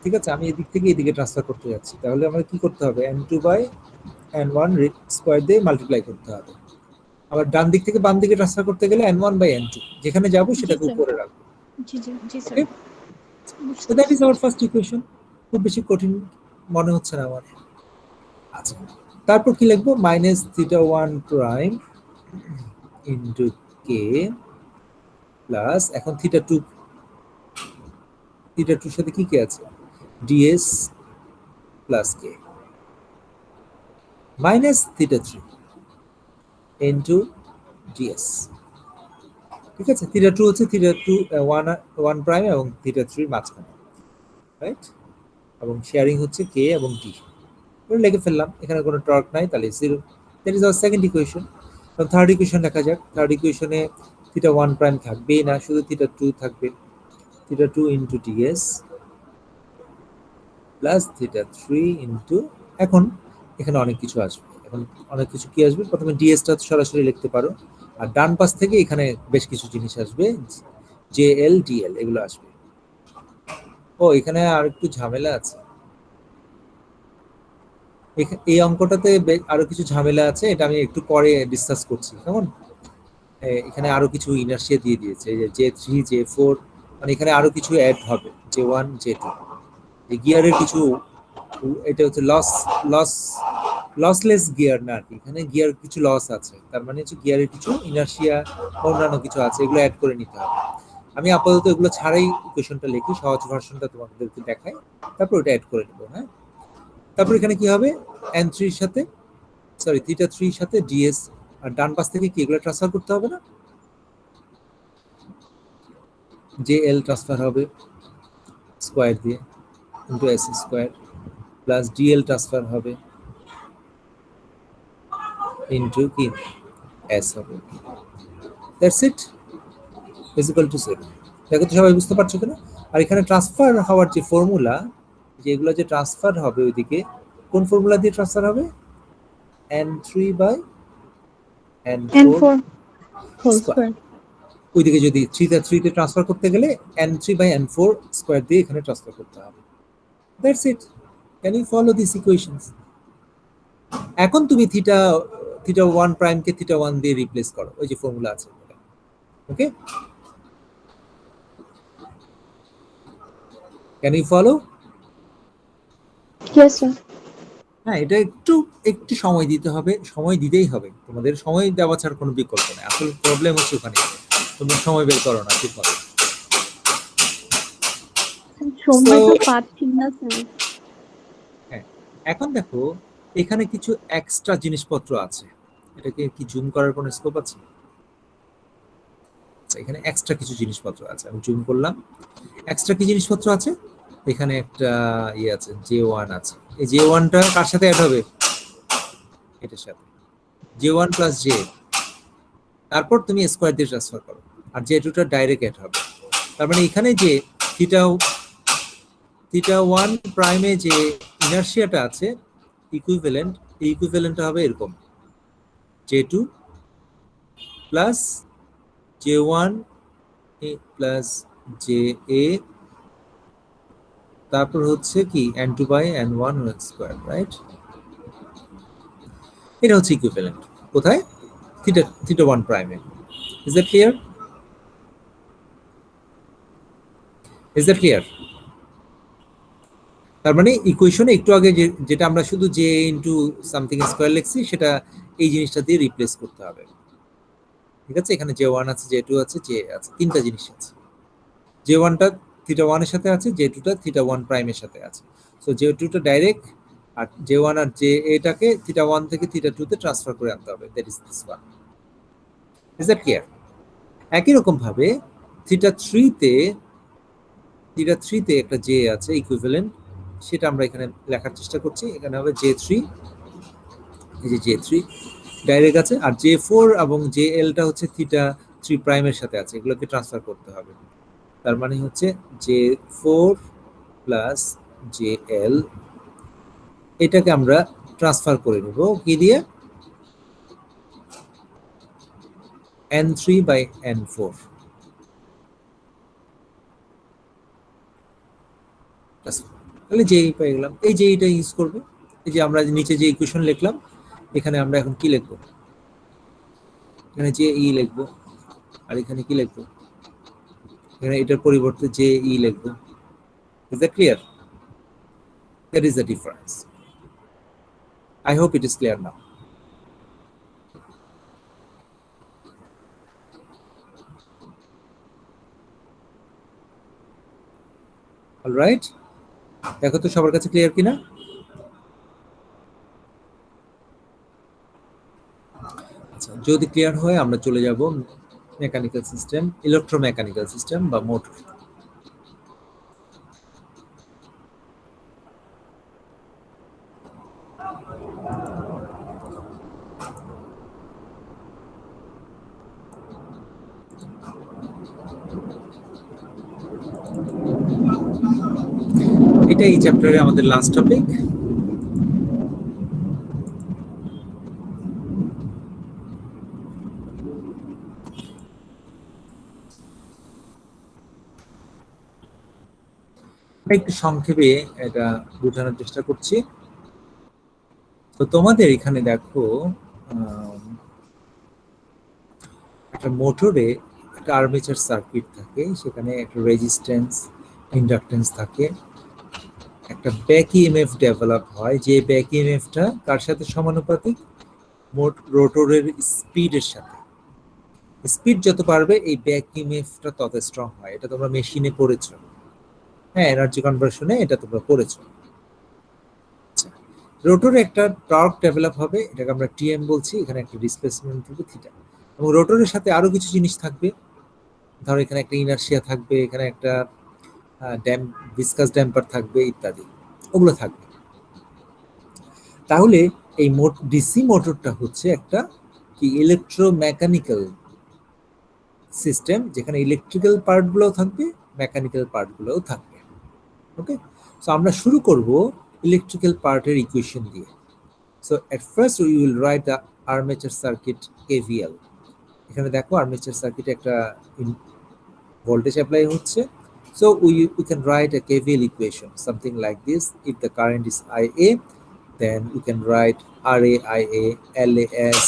ঠিক আছে, আমি এদিক থেকে এদিকে ট্রান্সফার করতে যাচ্ছি, তাহলে আমাদের কি করতে হবে, n2 বাই n1 স্কয়ার দিয়ে মাল্টিপ্লাই করতে হবে। আবার ডান দিক থেকে বাম দিকে ট্রান্সফার করতে গেলে n1 বাই n2, যেখানে যাব সেটাকে স্যার। উপরে রাখবো। জি জি জি sir. Okay, so that is our first equation. খুব বেশি কঠিন মনে হচ্ছে না আমার। আচ্ছা, তারপর কি লিখবো, minus theta 1 prime into k plus, এখন থিটা 2 এর সাথে কি আছে, ds প্লাস কে মাইনাস থিটা 3 ইন্টু ds। ঠিক আছে, থিটা 2 হচ্ছে থিটা 2 1 প্রাইম এবং থিটা 3 মাঝখানে, রাইট? এবং শেয়ারিং হচ্ছে কে এবং টি, লিখে ফেললাম। এখানে কোনো টর্ক নাই, তাহলে 0। That is our second equation. তো থার্ড ইকুয়েশন দেখা যাক। থার্ড ইকুয়েশনে থিটা 1 প্রাইম থাকবে না, শুধু থিটা 2 থাকবে, theta 2 into ds plus theta 3 into, এখন এখানে অনেক কিছু আসবে। এখন অনেক কিছু কি আসবে, প্রথমে ডিএসটা সরাসরি লিখতে পারো, আর ডান পাশ থেকে এখানে বেশ কিছু জিনিস আসবে, জেএল ডিএল এগুলো আসবে। ও এখানে আর একটু ঝামেলা আছে, এই অঙ্কটাতে আরো কিছু ঝামেলা আছে, এটা আমি একটু পরে ডিসকাস করছি। কেমন, এখানে আরো কিছু ইনার্শিয়া দিয়ে দিয়েছে, J3 J4, মানে এখানে আরো কিছু অ্যাড হবে, J1 J2, গিয়ারের কিছু, এটা হচ্ছে লসলেস গিয়ার না, এখানে গিয়ার কিছু লস আছে, তার মানে হচ্ছে গিয়ারের কিছু ইনার্শিয়া অন্যান্য কিছু আছে, এগুলো অ্যাড করে নিতে হবে। আমি আপাতত এগুলো ছাড়াই ইকুয়েশনটা লিখি, সহজ ভার্সনটা তোমাদেরকে দেখাই, তারপর ওটা অ্যাড করে নেবো। হ্যাঁ, তারপর এখানে কি হবে, n3 এর সাথে সরি থিটা 3 এর সাথে ds, আর ডান পাশ থেকে কি এগুলো ট্রান্সফার করতে হবে না, jl ট্রান্সফার হবে স্কয়ার দিয়ে into s square plus dl transfer হবে ইনটু কি s হবে। That's it, is equal to 0। দেখো তো সবাই বুঝতে পারছো কিনা? আর এখানে ট্রান্সফার হওয়ার যে ফর্মুলা, যেগুলো যে ট্রান্সফার হবে ওইদিকে, কোন ফর্মুলা দিয়ে ট্রান্সফার হবে, n3 by n4 whole square. Square. ওইদিকে যদি 3 তে ট্রান্সফার করতে গেলে n3 বাই n4 স্কয়ার দিয়ে এখানে ট্রান্সফার করতে হবে। That's it. Can you follow this equations? এখন তুমি থিটা 1 প্রাইম কে থিটা 1 দিয়ে রিপ্লেস করো, ওই যে ফর্মুলা আছে। Okay, can you follow? Yes sir. হ্যাঁ, এটা একটু সময় দিতে হবে, সময় দিতেই হবে, তোমাদের সময় দেওয়া ছাড়া কোনো বিকল্প নেই। আসল প্রবলেম হচ্ছে ওখানে, তোমরা সময় বের করো না ঠিক মতো। সময় তো পাচ্ছি না স্যার। হ্যাঁ, এখন দেখো এখানে কিছু এক্সট্রা জিনিসপত্র আছে, এটাকে কি জুম করার কোনো স্কোপ আছে? এখানে এক্সট্রা কিছু জিনিসপত্র আছে, আমি জুম করলাম। এক্সট্রা কি জিনিসপত্র আছে, এখানে একটা ইয়ে আছে, J1 আছে। এই J1টা কার সাথে অ্যাড হবে, এটার সাথে, J1 প্লাস J, তারপর তুমি স্কয়ার দিয়ে ট্রান্সফার করো, আর J2টা ডাইরেক্ট অ্যাড হবে। তার মানে এখানে যে থিটা 1 প্রাইমে যে ইনার্শিয়াটা আছে ইকুইভ্যালেন্ট, এই ইকুইভ্যালেন্টটা হবে এরকম, J2 plus J1 plus JA, তারপর হচ্ছে কি n2 by n1 square, right? এটা হচ্ছে ইকুইভ্যালেন্ট কোথায়, theta 1 prime. Is that clear? Is that clear? তার মানে ইকুয়েশনে একটু আগে যেটা আমরা শুধু j ইনটু সামথিং স্কয়ার লিখছি সেটা এই জিনিসটা দিয়ে রিপ্লেস করতে হবে। ঠিক আছে, এখানে j1 আছে, j2 আছে, j আছে, তিনটা জিনিস আছে। j1 টা থিটা 1 এর সাথে আছে, j2 টা থিটা 1 প্রাইমের সাথে আছে। সো j2 টা ডাইরেক্ট, আর j1 আর ja টাকে থিটা 1 থেকে থিটা 2 তে ট্রান্সফার করে আনতে হবে। That is this one. Is that clear? একই রকম ভাবে থিটা 3 তে একটা j আছে ইকুইভ্যালেন্ট, সেটা আমরা এখানে লেখার চেষ্টা করছি। এখানে হবে j3, এই যে j3 ডাইরেক্ট আছে, আর j4 এবং jl টা হচ্ছে থিটা 3 প্রাইমের সাথে আছে, এগুলোকে ট্রান্সফার করতে হবে। তার মানে হচ্ছে j4 প্লাস jl, এটাকে আমরা ট্রান্সফার করে নেব কি দিয়ে, n3 বাই n4। তাহলে j পেয়ে গেলাম। এই j টা ইউজ করব, এই যে আমরা নিচে যে ইকুয়েশন লিখলাম এখানে আমরা এখন কি লিখব, এখানে j e লিখব, আর এখানে কি লিখব, এখানে এটার পরিবর্তে j e লিখব। Is that clear? That is the difference. I hope it is clear now. All right, দেখো তো সবার কাছে ক্লিয়ার কিনা। আচ্ছা, যদি ক্লিয়ার হয় আমরা চলে যাব মেকানিক্যাল সিস্টেম, ইলেকট্রোমেকানিক্যাল সিস্টেম বা মোটর। এটা এই চ্যাপ্টারে আমাদের লাস্ট টপিক। একটু সংক্ষেপে এটা বোঝানোর চেষ্টা করছি। তো তোমাদের এখানে দেখো একটা মোটরে একটা আর্মেচার সার্কিট থাকে, সেখানে একটা রেজিস্ট্যান্স, ইন্ডাকটেন্স থাকে, একটা ব্যাক ইএমএফ ডেভেলপ হয়, যে ব্যাক ইএমএফটা কার সাথে সমানুপাতিক, রোটরের স্পিডের সাথে। স্পিড যত বাড়বে এই ব্যাক ইএমএফটা তত স্ট্রং হয়। এটা তোমরা মেশিনে পড়েছো, হ্যাঁ, এনার্জি কনভার্সনে এটা তোমরা পড়েছো। আচ্ছা, রোটরে একটা টর্ক ডেভেলপ হবে, এটাকে আমরা টিএম বলছি, এখানে একটা ডিসপ্লেসমেন্ট থাকবে থিটা, এবং রোটরের সাথে আরো কিছু জিনিস থাকবে। ধরো এখানে একটা ইনার্শিয়া থাকবে, এখানে একটা ভিসকাস ড্যাম্পার থাকবে ইত্যাদি, ওগুলো থাকবে। তাহলে এই ডিসি মোটরটা হচ্ছে একটা কি ইলেকট্রোমেকানিক্যাল সিস্টেম, যেখানে ইলেকট্রিক্যাল পার্টগুলোও থাকবে, মেকানিক্যাল পার্টগুলোও থাকবে। ওকে, সো আমরা শুরু করব ইলেকট্রিক্যাল পার্টের ইকুয়েশন দিয়ে। So at first we will write the armature circuit KVL. এখানে দেখো আর্মেচার সার্কিটে একটা ভোল্টেজ অ্যাপ্লাই হচ্ছে। So we can write a KVL equation, something like this. If the current is IA, then we can write RA, IA, LAS,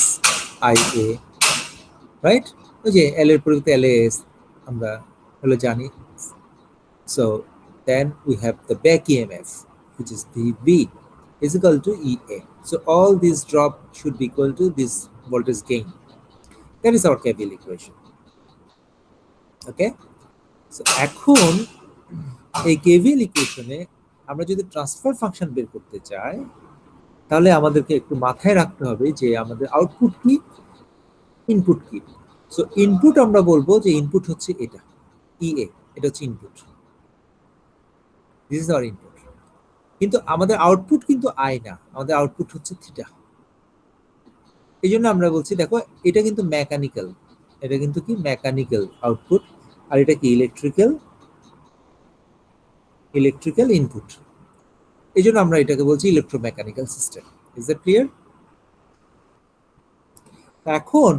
IA, right? Okay, L এর পরিবর্তে LAS আমরা হলো জানি। So then we have the back EMF, which is VB, is equal to EA. So all these drop should be equal to this voltage gain. That is our KVL equation. Okay? So এখন এই KVL ইকুয়েশনে আমরা যদি transfer function বের করতে চাই, তাহলে আমাদেরকে একটু মাথায় রাখতে হবে যে আমাদের আউটপুট কি, ইনপুট কি। সো ইনপুট আমরা বলবো যে ইনপুট হচ্ছে এটা ইএ, এটা হচ্ছে input, this is our input. কিন্তু আমাদের আউটপুট কিন্তু আই না, আমাদের আউটপুট হচ্ছে থিটা। এই জন্য আমরা বলছি দেখো এটা কিন্তু মেকানিক্যাল, এটা কিন্তু কি মেকানিক্যাল আউটপুট, আর এটা কি ইলেকট্রিক্যাল ইনপুট। এই জন্য আমরা এটাকে বলছি electromechanical system. Is that clear? এখন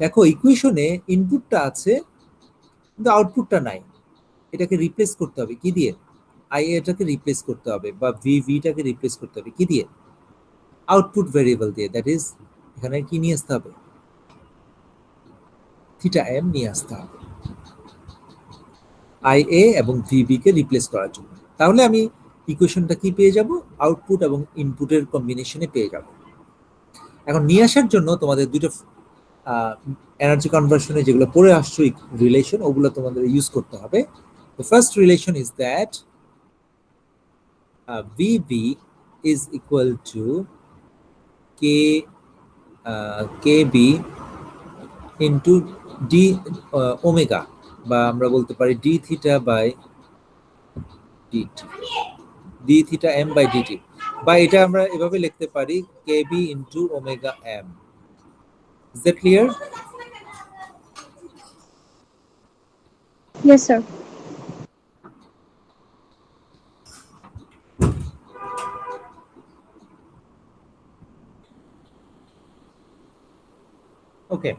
দেখো ইকুয়েশনে ইনপুটটা আছে কিন্তু আউটপুটটা নাই, এটাকে রিপ্লেস করতে হবে কি দিয়ে, আইএ এটাকে রিপ্লেস করতে হবে, বা ভিটাকে রিপ্লেস করতে হবে কি দিয়ে, আউটপুট ভেরিয়েবল দিয়ে। দ্যাট ইজ এখানে কি নিয়ে আসতে হবে, থিটা এম নিয়ে আসতে হবে আই এ এবং ভিবি কে রিপ্লেস করার জন্য। তাহলে আমি ইকুয়েশনটা কি পেয়ে যাব? আউটপুট এবং ইনপুটের কম্বিনেশনে পেয়ে যাব। এখন নিয়ে আসার জন্য তোমাদের দুটো এনার্জি কনভার্সনে যেগুলো পড়ে আসছো রিলেশন, ওগুলো তোমাদের ইউজ করতে হবে। The first relation is that VB is equal to KB into D omega, বা আমরা বলতে পারি D theta by DT, D theta M by DT, বা এটা আমরা এভাবে লিখতে পারি KB into omega M. Is that clear? Yes, sir. ওকে,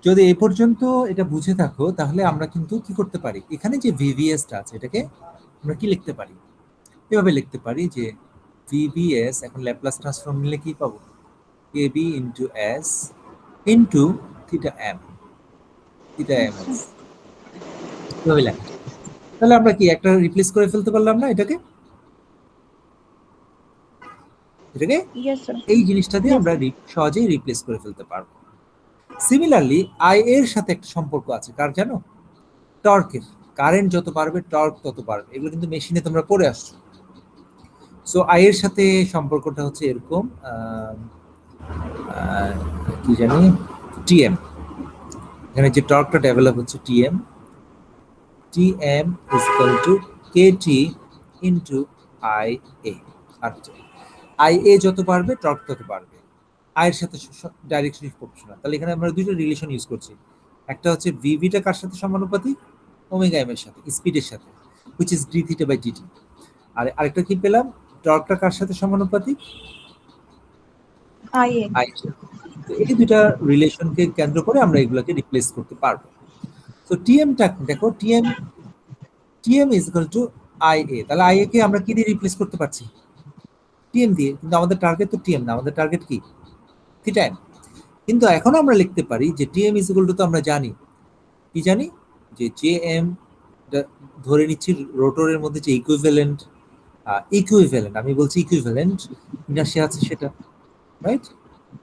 যদি এই পর্যন্ত এটা বুঝে থাকো তাহলে আমরা কিন্তু কি করতে পারি, এখানে যে ভিভিএসটা আছে এটাকে আমরা কি লিখতে পারি, এভাবে লিখতে পারি যে ভিভিএস, এখন ল্যাপ্লাস ট্রান্সফর্ম নিলে কি পাবো? KB into S into theta M, theta M S, এভাবে লেখা। তাহলে আমরা কি একটা রিপ্লেস করে ফেলতে পারলাম না এটাকে? এটাকে Yes, sir. এই জিনিসটা দিয়ে আমরা সহজেই রিপ্লেস করে ফেলতে পারবো। সিমিলারলি আই এর সাথে একটা সম্পর্ক আছে, কার জানো? টর্কের। কারেন্ট যত বাড়বে টর্ক তত বাড়বে, এগুলো কিন্তু মেশিনে তোমরা পড়ে আসছো। সো আই এর সাথে সম্পর্কটা হচ্ছে এরকম, কি জানি, টিএম। এখানে যে টর্কটা ডেভেলপ হচ্ছে TM, TM is equal to KT into I A. আর আই এ যত বাড়বে টর্ক তত বাড়বে, আয়ের সাথে ডাইরেকশনলি প্রপোর্শনাল। তাহলে এখানে আমরা দুটো রিলেশন ইউজ করছি, একটা হচ্ছে ভিভিটা কার সাথে সমানুপাতিক? ওমেগা এম এর সাথে, স্পিডের সাথে, which is D theta by DT. আর আরেকটা কি পেলাম? টর্কটা কার সাথে সমানুপাতিক? IA. আই। এই দুটা রিলেশনকে কেন্দ্র করে আমরা এগুলোকে রিপ্লেস করতে পারবো। তো টিএমটা দেখো, TM is equal two I A. তাহলে আই এ কে আমরা কি দিয়ে রিপ্লেস করতে পারছি? টিএম দিয়ে। কিন্তু আমাদের টার্গেট তো টিএম না, আমাদের টার্গেট কি? Theta M. কিন্তু এখন আমরা লিখতে পারি যে টিএম ইজ ইকুয়াল টু, তো আমরা জানি কি জানি, যে জে এম ধরে নিচ্ছি রোটরের মধ্যে যে ইকুইভ্যালেন্ট, আমি বলছি ইকুইভ্যালেন্ট ইনার্শিয়া আছে সেটা, রাইট?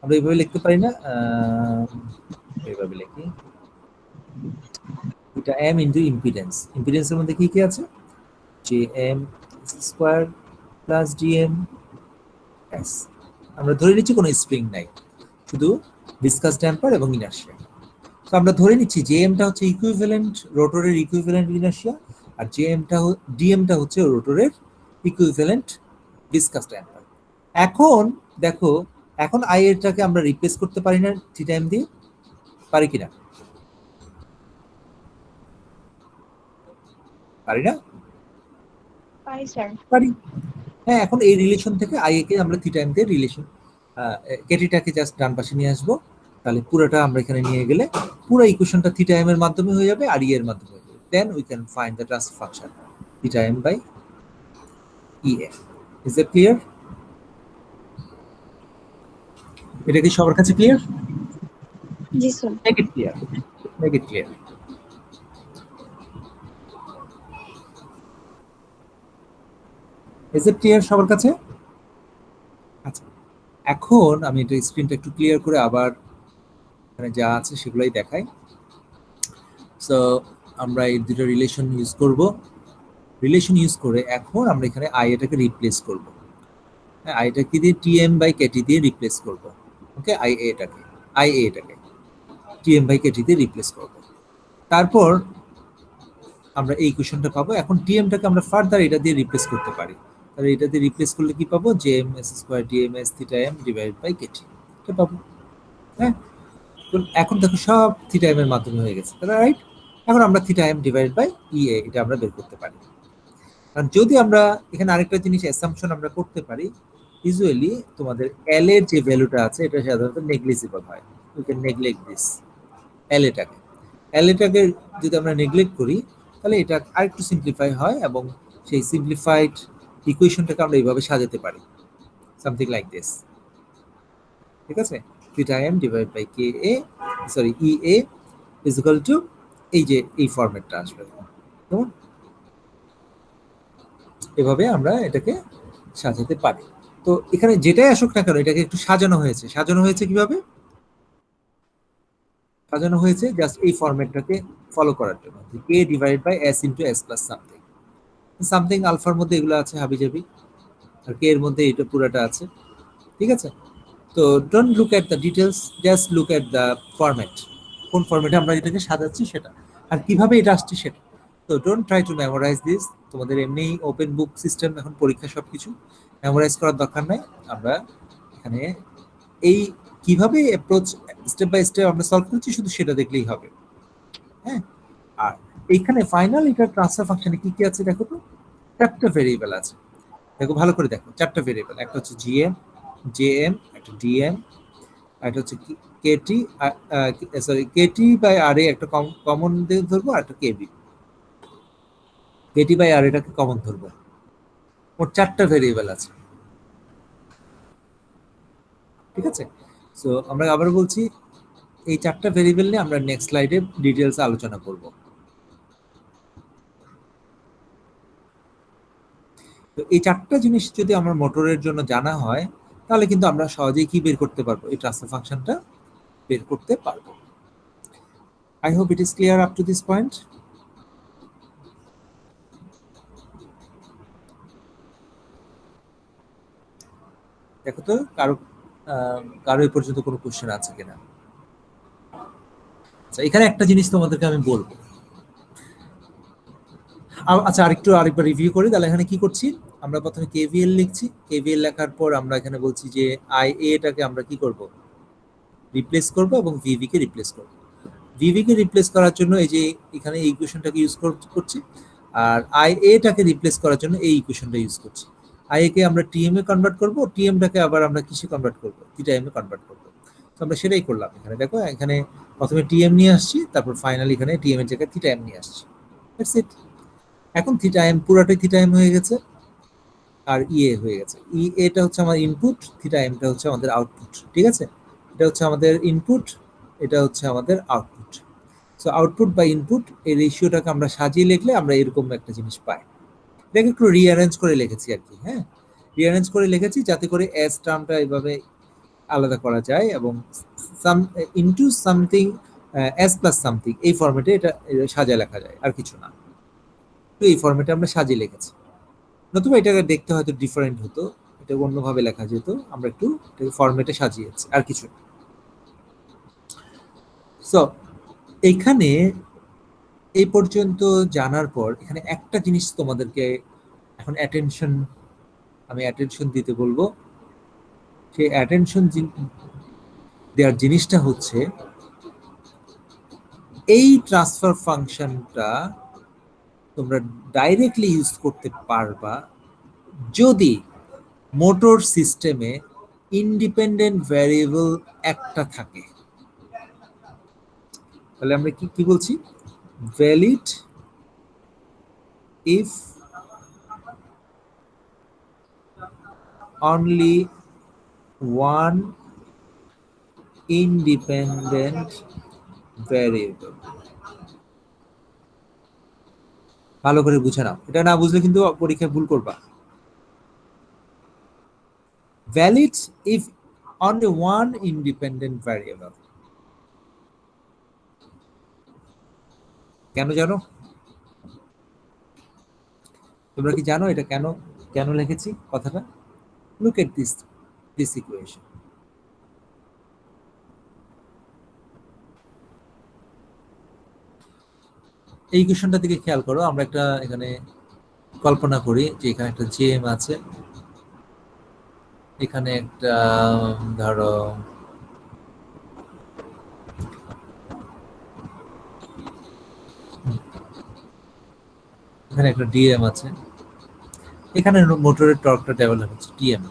আমরা এইভাবে লিখতে পারি না, এইভাবে লিখি এটা এম ইনটু ইম্পিডেন্স। ইম্পিডেন্সের মধ্যে কি কি আছে? J M square plus DM S. আমরা ধরে নিচ্ছি কোনো স্প্রিং নাই, শুধু ডিসকাস ড্যাম্পার এবং ইনার্শিয়া। তো আমরা ধরে নিচ্ছি জে এমটা হচ্ছে ইকুইভ্যালেন্ট, রোটরের ইকুইভ্যালেন্ট ইনার্শিয়া, আর জে এমটা ডিএমটা হচ্ছে রোটরের ইকুইভ্যালেন্ট ডিসকাস ড্যাম্পার। এখন দেখো, এখন আই এরটাকে আমরা রিপ্লেস করতে পারি না থিটা এম দিয়ে? পারি কিনা? পারি না? পারি, স্যার। পারি। হ্যাঁ, এখন এই রিলেশন থেকে আই এ কে আমরা থিটা এম দিয়ে রিলেশন, কেটিটাকে জাস্ট ডান পাশে নিয়ে আসবো, তাহলে পুরোটা আমরা এখানে নিয়ে গেলে পুরো ইকুয়েশনটা থিটা এম এর মাধ্যমে হয়ে যাবে আর ই এর মাধ্যমে হয়ে যাবে। Then we can find the transfer function theta M by E A. Is that clear? এটা কি সবার কাছে ক্লিয়ার? জি, sir. Make it clear, make it clear. Is it clear সবার কাছে? আচ্ছা, এখন আমি এটা স্ক্রিনটা একটু ক্লিয়ার করে আবার এখানে যা আছে সেগুলাই দেখাই। সো আমরা এই দুটো রিলেশন ইউজ করব, রিলেশন ইউজ করে এখন আমরা এখানে আই এটাকে রিপ্লেস করব। হ্যাঁ, আইটা কি দিয়ে? টিএম বাই কেটি দিয়ে রিপ্লেস করব। ওকে, আই এটাকে টিএম বাই কেটি দিয়ে রিপ্লেস করব। তারপর আমরা এই ইকুয়েশনটা পাবো। এখন টিএমটাকে আমরা ফার্দার এটা দিয়ে রিপ্লেস করতে পারি। তাহলে এটা দিয়ে রিপ্লেস করলে কি পাবো? J M S square DM S theta M divide by KT, এটা পাবো। হ্যাঁ, তো এখন দেখো সব থিটা এম এর মাধ্যমে হয়ে গেছে, তাহলে রাইট? এখন আমরা theta M divide by E এ এটা আমরা বের করতে পারি। কারণ যদি আমরা এখানে আরেকটা জিনিস অ্যাসাম্পশন আমরা করতে পারি, ইউজুয়ালি তোমাদের এল এর যে ভ্যালুটা আছে এটা সাধারণত নেগলিজিবল হয়। উই ক্যান নেগলেক্ট দিস এল এটাকে যদি আমরা নেগলেক্ট করি তাহলে এটা আরেকটু সিম্পলিফাই হয় এবং সেই সিম্পলিফাইড ইকুয়েশনটাকে আমরা এইভাবে সাজাতে পারি, সামথিং লাইক দিস। ঠিক আছে, theta M divide by K A, sorry E A is equal to এই যে এই ফরম্যাটটা আসবে, কেমন? এভাবে আমরা এটাকে সাজাতে পারি। তো এখানে যেটাই আসুক না কেন এটাকে একটু সাজানো হয়েছে। সাজানো হয়েছে কিভাবে? সাজানো হয়েছে জাস্ট এই ফরম্যাটটাকে ফলো করার জন্য, K divided by S into S plus something. Something আলফার মধ্যে এগুলো আছে হাবিজাবি, আর কে এর মধ্যে এটা পুরোটা আছে, ঠিক আছে? তো don't look at the details, just look at the format, কোন ফরম্যাটে আমরা এটাকে সাজাচ্ছি সেটা, আর কিভাবে এটা আসছে সেটা। তো don't try to memorize this. তোমাদের এমনি ওপেন বুক সিস্টেম, এখন পরীক্ষা সবকিছু মেমোরাইজ করার দরকার নাই। আমরা এখানে এই কিভাবে অ্যাপ্রোচ স্টেপ বাই স্টেপ আমরা সলভ করছি শুধু সেটা দেখলেই হবে, হ্যাঁ? আর এইখানে ফাইনাল এটা ট্রান্সফার ফাংশনে কি কি আছে দেখো তো, 4টা ভেরিয়েবল আছে। দেখো ভালো করে দেখো, 4টা ভেরিয়েবল, একটা হচ্ছে জিএম, জেএম, একটা ডিএম, একটা হচ্ছে Katie, sorry Katie by R এ একটা কমন ধরবো, আর একটা কেবি, কেটি বাই আর এটাকে কমন ধরবো। মোট 4টা ভেরিয়েবল আছে, ঠিক আছে? সো আমরা আবার বলছি এই 4টা ভেরিয়েবল নিয়ে আমরা নেক্সট স্লাইডে ডিটেইলস আলোচনা করব। তো এই 4টা জিনিস যদি আমার মোটরের জন্য জানা হয় তাহলে কিন্তু আমরা সহজেই কি বের করতে পারবো, এই ট্রান্সফার ফাংশনটা বের করতে পারবো। I hope it is clear up to this point. দেখো তো কারো এই পর্যন্ত কোনো কোশ্চেন আছে কিনা। আচ্ছা, এখানে একটা জিনিস তোমাদেরকে আমি বলবো। আচ্ছা, আরেকবার রিভিউ করি তাহলে। এখানে কি করছি আমরা, প্রথমে কেভিএল লিখছি। কেভিএল লেখার পর আমরা এখানে বলছি যে আই এটাকে আমরা কি করব, রিপ্লেস করব এবং ভিভি কে রিপ্লেস করব। ভিভি কে রিপ্লেস করার জন্য এই যে এখানে এই ইকুয়েশনটাকে ইউজ করছি, আর আই এটাকে রিপ্লেস করার জন্য এই ইকুয়েশনটা ইউজ করছি। আই এ কে আমরা টিএম এ কনভার্ট করব, টিএমটাকে আবার আমরা কিসে কনভার্ট করব, থিটা এম এ কনভার্ট করব। তো আমরা সেটাই করলাম এখানে। দেখো এখানে প্রথমে টিএম নিয়ে আসছি, তারপর ফাইনালি এখানে টিএম এর জায়গায় থিটা এম নিয়ে আসছি। That's it. এখন থিটা এম পুরাটাই থিটা এম হয়ে গেছে, আর ইএ হয়ে গেছে। এটা হচ্ছে আমার ইনপুট, থিটা এমটা হচ্ছে আমাদের আউটপুট, ঠিক আছে? এটা হচ্ছে আমাদের ইনপুট, এটা হচ্ছে আমাদের আউটপুট। সো আউটপুট বা ইনপুট এই রেশিওটাকে আমরা সাজিয়ে লিখলে আমরা এরকম একটা জিনিস পাই। এটাকে একটু রিঅ্যারেঞ্জ করে লিখেছি আর কি, হ্যাঁ, রিঅ্যারেঞ্জ করে লিখেছি যাতে করে এস টার্মটা এইভাবে আলাদা করা যায় এবং some into something S plus something এই ফরম্যাটে এটা সাজিয়ে লেখা যায়, আর কিছু না। তো এই ফরম্যাটে আমরা সাজিয়ে লিখেছি। নতুবা এটাকে দেখতে হয়তো ডিফারেন্ট হতো, এটা অন্যভাবে লেখা যেত। আমরা একটু ফরম্যাটে সাজিয়েছি, আর কিছু না। সো এইখানে এই পর্যন্ত জানার পর এখানে একটা জিনিস তোমাদেরকে এখন আমি অ্যাটেনশন দিতে বলবো। সেই অ্যাটেনশন দেওয়ার জিনিসটা হচ্ছে এই ট্রান্সফার ফাংশনটা তোমরা ডাইরেক্টলি ইউজ করতে পারবা যদি মোটর সিস্টেমে ইন্ডিপেন্ডেন্ট ভ্যারিয়েবল একটা থাকে। তাহলে আমরা কি বলছি, valid if only one independent variable. ভালো করে বুঝে নাও, এটা না বুঝলে কিন্তু পরীক্ষায় ভুল করবা। Valid if only one independent variable. কেন জানো? তোমরা কি জানো এটা কেন লিখেছি কথাটা? Look at this equation. এই ইকুয়েশনটার দিকে খেয়াল করো। আমরা একটা এখানে কল্পনা করি যে এখানে একটা জেএম আছে, এখানে একটা ধরো এখানে একটা ডিএম আছে, এখানে মোটরের টর্কটা ডেভেলপ হচ্ছে ডিএম।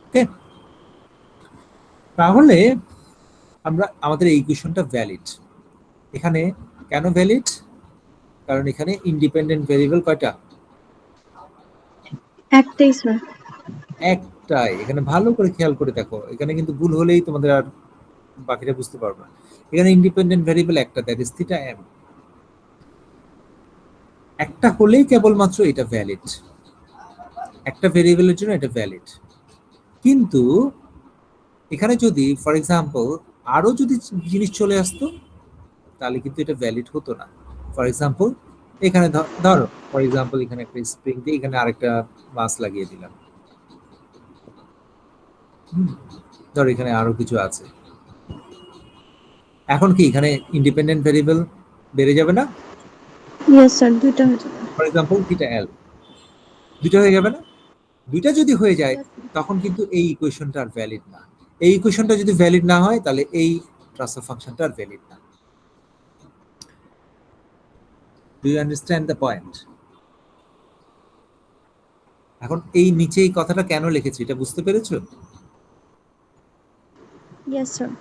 ওকে, তাহলে আমাদের এই ইকুয়েশনটা ভ্যালিড। এখানে কেন ভ্যালিড? কারণ এখানে ইন্ডিপেন্ডেন্ট ভেরিয়েবল কয়টা? একটাই স্যার। একটাই। এখানে ভালো করে খেয়াল করে দেখো, এখানে কিন্তু ভুল হলেই তোমাদের আর বাকিটা বুঝতে পারবে না। এখানে ইন্ডিপেন্ডেন্ট ভ্যারিয়েবল একটা, দ্যাট ইজ থিটা এম। একটা হলেই কেবলমাত্র এটা ভ্যালিড, একটা ভেরিয়েবলের জন্য এটা ভ্যালিড। কিন্তু এখানে যদি ফর এক্সাম্পল আরো যদি জিনিস চলে আসতো তাহলে কিন্তু এটা ভ্যালিড হতো না। ফর এক্সাম্পল এখানে ধরো ফর এক্সাম্পল এখানে একটা স্প্রিং দিয়ে এখানে আরেকটা মাস লাগিয়ে দিলাম, ধরো এখানে আরো কিছু আছে, এখন কি এখানে ইন্ডিপেন্ডেন্ট ভেরিয়েবল বেড়ে যাবে না? ইয়েস স্যার, দুইটা হয়ে যাবে। ফর এক্সাম্পল থিটা এল, দুইটা হয়ে যাবে না? দুইটা যদি হয়ে যায় তখন কিন্তু এই ইকুয়েশনটা আর ভ্যালিড না। এই ইকুয়েশনটা যদি ভ্যালিড না হয় তাহলে এই ট্রান্সফার ফাংশনটা আর ভ্যালিড না। Do you understand the point? এখন এই নিচে এই কথাটা কেন লিখেছি এটা বুঝতে পেরেছো? Yes sir.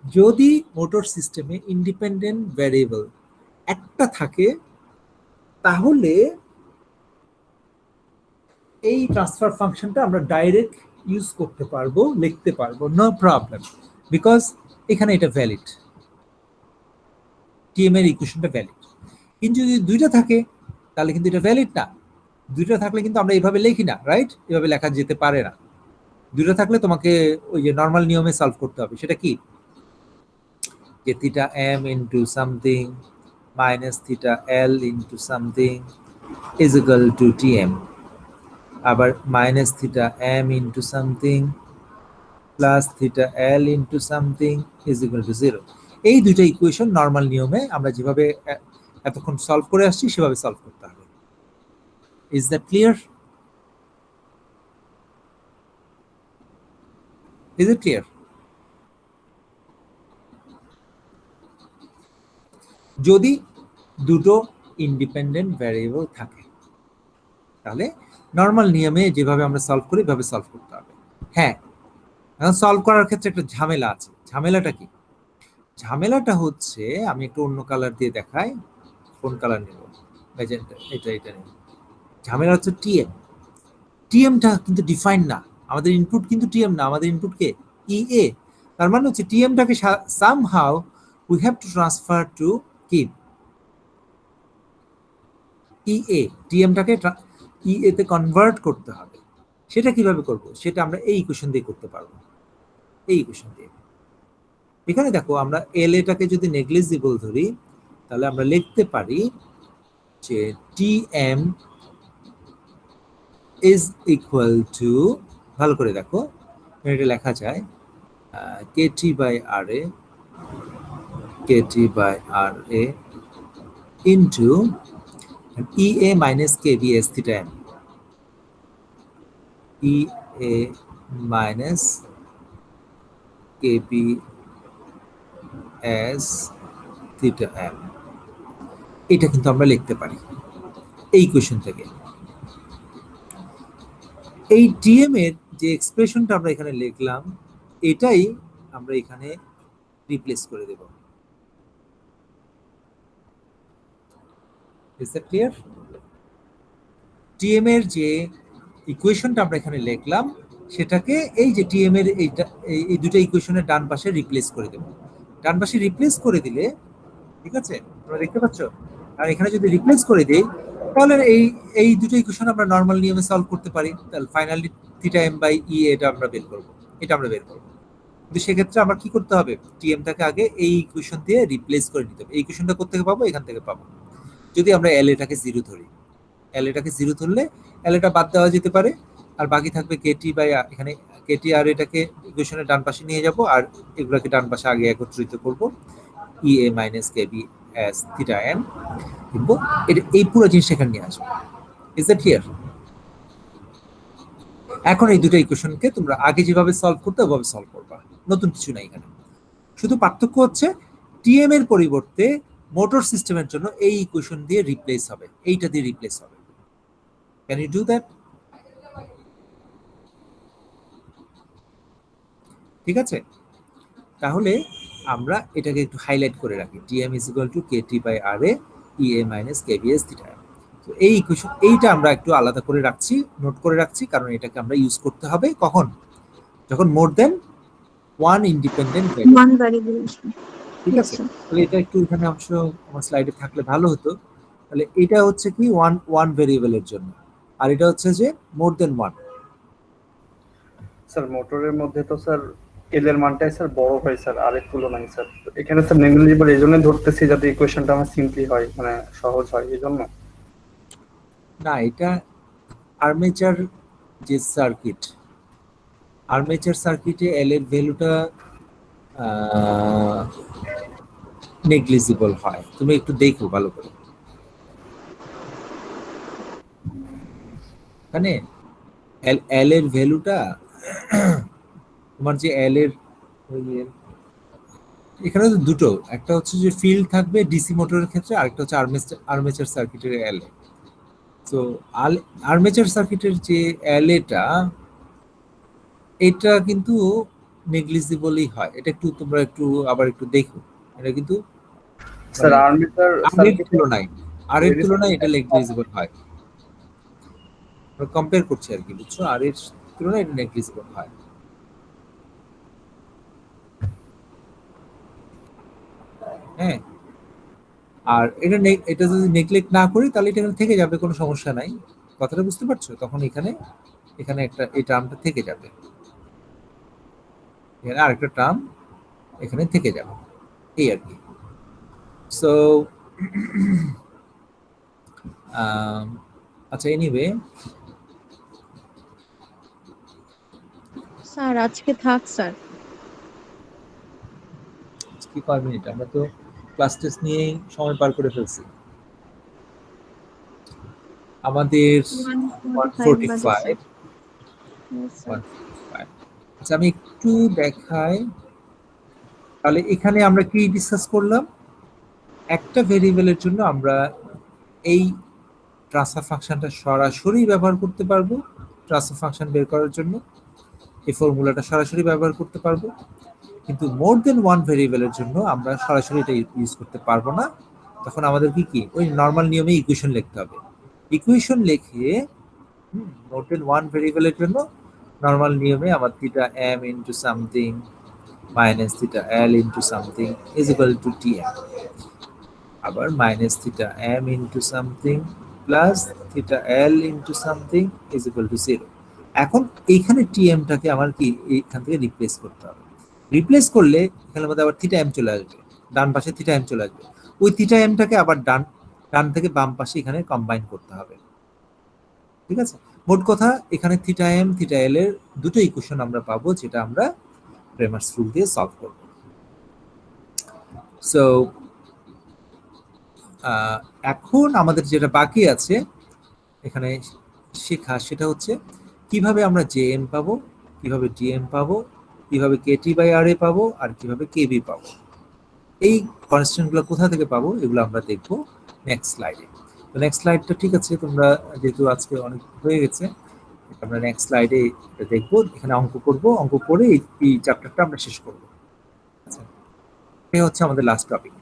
যদি মোটর সিস্টেমে ইন্ডিপেন্ডেন্ট ভ্যারিয়েবল একটা থাকে তাহলে এই ট্রান্সফার ফাংশনটা আমরা ডাইরেক্ট ইউজ করতে পারবো, লিখতে পারবো, নো প্রবলেম, বিকজ এখানে এটা ভ্যালিড, টিএম এর ইকুয়েশনটা ভ্যালিড। কিন্তু যদি দুইটা থাকে তাহলে কিন্তু এটা ভ্যালিড না। দুইটা থাকলে কিন্তু আমরা এইভাবে লিখি না, রাইট? এভাবে লেখা যেতে পারে না। দুইটা থাকলে তোমাকে ওই যে নর্মাল নিয়মে সলভ করতে হবে। সেটা কি? যে theta M into something minus theta L into something is equal to TM, আবার minus theta M into something plus theta L into something is equal to 0। এই দুইটা ইকুয়েশন নর্মাল নিয়মে আমরা যেভাবে এতক্ষণ সলভ করে আসছি সেভাবে সলভ করতে হবে। Is that clear? Is it clear? যদি দুটো ইন্ডিপেন্ডেন্ট ভ্যারিয়েবল থাকে তাহলে নর্মাল নিয়মে যেভাবে আমরা সলভ করি এভাবে সলভ করতে হবে। হ্যাঁ, এখন সলভ করার ক্ষেত্রে একটা ঝামেলা আছে। ঝামেলাটা কি? ঝামেলাটা হচ্ছে, আমি একটু অন্য কালার দিয়ে দেখাই। কোন কালার নেব? এটা নেব। ঝামেলা হচ্ছে টিএম। টিএমটা কিন্তু ডিফাইন না, আমাদের ইনপুট কিন্তু টিএম না, আমাদের ইনপুট কে? ইএ। তার মানে হচ্ছে টিএমটাকে somehow we have to transfer to কি? ইএ। টিএমটাকে ইএ তে কনভার্ট করতে হবে। সেটা কিভাবে করব? সেটা আমরা এই ইকুয়েশন দিয়ে করতে পারবো, এই ইকুয়েশন দিয়ে। এখানে দেখো, আমরা এল এটাকে যদি নেগলিজিবল ধরি তাহলে আমরা লিখতে পারি যে টিএম ইজ ইকুয়াল টু, ভালো করে দেখো এটা লেখা যায় KT by R A, KT by R A into EA minus KB S theta M, EA minus KB S theta M. এটা কিন্তু আমরা লিখতে পারি এই ইকুয়েশন থেকে। এই টিএম এর যে এক্সপ্রেশনটা আমরা এখানে লিখলাম এটাই আমরা এখানে রিপ্লেস করে দেব। Is that clear? টিএম এর যে ইকুয়েশনটা আমরা এখানে লিখলাম সেটাকে এই যে টিএম এর এই দুটো ইকুয়েশনের ডান পাশে রিপ্লেস করে দেব। ডান পাশে রিপ্লেস করে দিলে, ঠিক আছে, তোমরা দেখতে পাচ্ছ? আর এখানে যদি রিপ্লেস করে দেই তাহলে এই দুটো ইকুয়েশন আমরা নরমাল নিয়মে সলভ করতে পারি। তাহলে ফাইনালি থিটা এম বাই ই এটা আমরা বের করব, এটা আমরা বের করব। কিন্তু সেক্ষেত্রে আমরা কি করতে হবে? টিএমটাকে আগে এই ইকুয়েশন দিয়ে রিপ্লেস করে নিতে হবে। এই ইকুয়েশনটা কোথা থেকে পাবো? এখান থেকে পাবো। যদি আমরা এল এটাকে 0 ধরি, এল এটাকে 0 ধরলে এল এটা বাদ দেওয়া যেতে পারে, আর বাকি থাকবে কেটি বাই, এখানে কেটি আর এটাকে ইকুয়েশনের ডান পাশে নিয়ে যাব আর এগুলোকে ডান পাশে আগে একত্রিত করব, ইএ minus KB S theta M, কিন্তু এই পুরো জিনিস এখানে নিয়ে আসবে। Is that clear? এখন এই দুটো ইকুয়েশনকে তোমরা আগে যেভাবে সলভ করতে ওভাবে সলভ করবা, নতুন কিছু নাই এখানে। শুধু পার্থক্য হচ্ছে টিএম এর পরিবর্তে মোটর সিস্টেমের জন্য এই ইকুয়েশন দিয়ে রিপ্লেস হবে, এইটা দিয়ে রিপ্লেস হবে। Can you do that? ঠিক আছে, তাহলে আমরা এটাকে একটু হাইলাইট করে রাখি। TM is equal to KT by R A EA minus KBS theta. তো এই ইকুয়েশন এইটা আমরা একটু আলাদা করে রাখছি, নোট করে রাখছি, কারণ এটাকে আমরা ইউজ করতে হবে কখন? যখন more than one independent variable. One variable. ঠিক আছে, তাহলে এটা একটু এখানে অংশ আমার স্লাইডে থাকলে ভালো হতো। তাহলে এটা হচ্ছে কি ওয়ান ভ্যারিয়েবলের জন্য, আর এটা হচ্ছে যে মোর দেন ওয়ান। স্যার মোটরের মধ্যে তো স্যার এল এর মানটাই স্যার বড় হয় স্যার, আর এর তুলনায় স্যার। তো এখানে স্যার নেগলিজিবল এই জন্য ধরতেছি যাতে ইকুয়েশনটা আমার সিম্পলি হয়, মানে সহজ হয় এই জন্য। না, এটা আর্মেচার যে সার্কিট, আর্মেচার সার্কিটে এল এর ভ্যালুটা নেগলিজিবল হয়। তুমি একটু দেখো ভালো করে, মানে এল এর ভ্যালুটা তোমার যে এল এর এখানে তো দুটো, একটা হচ্ছে যে ফিল্ড থাকবে ডিসি মোটরের ক্ষেত্রে, আরেকটা হচ্ছে আর্মেচার সার্কিটের এল এ। তো আর্মেচার সার্কিটের যে এল এটা, এটা কিন্তু নেগলিজিবলই হয়। এটা একটু তোমরা একটু আবার একটু দেখো, এটা কিন্তু স্যার আর্মেচার আর এর তুলনায় এটা নেগলিজিবল হয়। কম্পেয়ার করছি আর কি, বুঝছো? আর এর তুলনায় এটা নেগলিজিবল হয়। হ্যাঁ, আর এটা যদি নেগলেক্ট না করি তাহলে এটা এখানে থেকে যাবে, কোনো সমস্যা নাই। কথাটা বুঝতে পারছো? তখন এখানে একটা এই টার্মটা থেকে যাবে, এখানে আরেকটা টার্ম এখানে থেকে যাবে, এই আর কি। সো আচ্ছা, এনিওয়ে স্যার আজকে থাক স্যার। কি কয় মিনিট, আমরা তো ক্লাস টেস্ট নিয়ে সময় পার করে ফেলছি। আমাদের 145। আচ্ছা, আমি একটু দেখাই তাহলে। এখানে আমরা কি ডিসকাস করলাম? একটা ভেরিয়েবলের জন্য আমরা এই ট্রান্সফার ফাংশনটা সরাসরি ব্যবহার করতে পারবো, ট্রান্সফার ফাংশন বের করার জন্য এই ফর্মুলাটা সরাসরি ব্যবহার করতে পারবো। কিন্তু মোর দেন ওয়ান ভেরিয়েবলের জন্য আমরা সরাসরি এটা ইউজ করতে পারবো না। তখন আমাদের কি ওই নর্মাল নিয়মে ইকুয়েশন লিখতে হবে। ইকুয়েশন লিখে মোর দেন ওয়ান ভেরিয়েবলের জন্য নর্মাল নিয়মে আমার theta M into something minus theta L into something is equal to TM, আবার minus theta M into something plus theta L into something is equal to 0। এখন এইখানে টিএমটাকে আমার কি এইখান থেকে রিপ্লেস করতে হবে। রিপ্লেস করলে এখানের মধ্যে আবার থিটা এম চলে আসবে, ডান পাশে থিটা এম চলে আসবে। ওই থিটা এমটাকে আবার ডান থেকে বাম পাশে এখানে কম্বাইন করতে হবে। ঠিক আছে, মোট কথা এখানে থিটা এম থিটা এল এর দুটো ইকুয়েশন আমরা পাবো, যেটা আমরা ক্রেমারস রুল দিয়ে সলভ করব। সো এখন আমাদের যেটা বাকি আছে এখানে শেখা, সেটা হচ্ছে কিভাবে আমরা জেএম পাবো, কিভাবে ডিএম পাবো, কিভাবে কেটি বাই আর এ পাবো, আর কিভাবে কেবি পাবো। এই কনস্ট্যান্টগুলো কোথা থেকে পাবো এগুলো আমরা দেখবো নেক্সট স্লাইডে। তো নেক্সট স্লাইডটা ঠিক আছে, তোমরা যেহেতু আজকে অনেক হয়ে গেছে, আমরা নেক্সট স্লাইডে এটা দেখবো। এখানে অঙ্ক করব, অঙ্ক করে এই চ্যাপ্টারটা আমরা শেষ করবো। আচ্ছা, এই হচ্ছে আমাদের লাস্ট টপিক।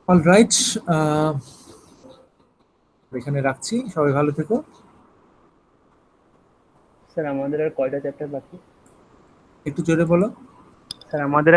অলরাইট, এখানে রাখছি। সবাই ভালো থেকো। স্যার আমাদের আর কয়টা চ্যাপ্টার বাকি? একটু জোরে বলো। স্যার আমাদের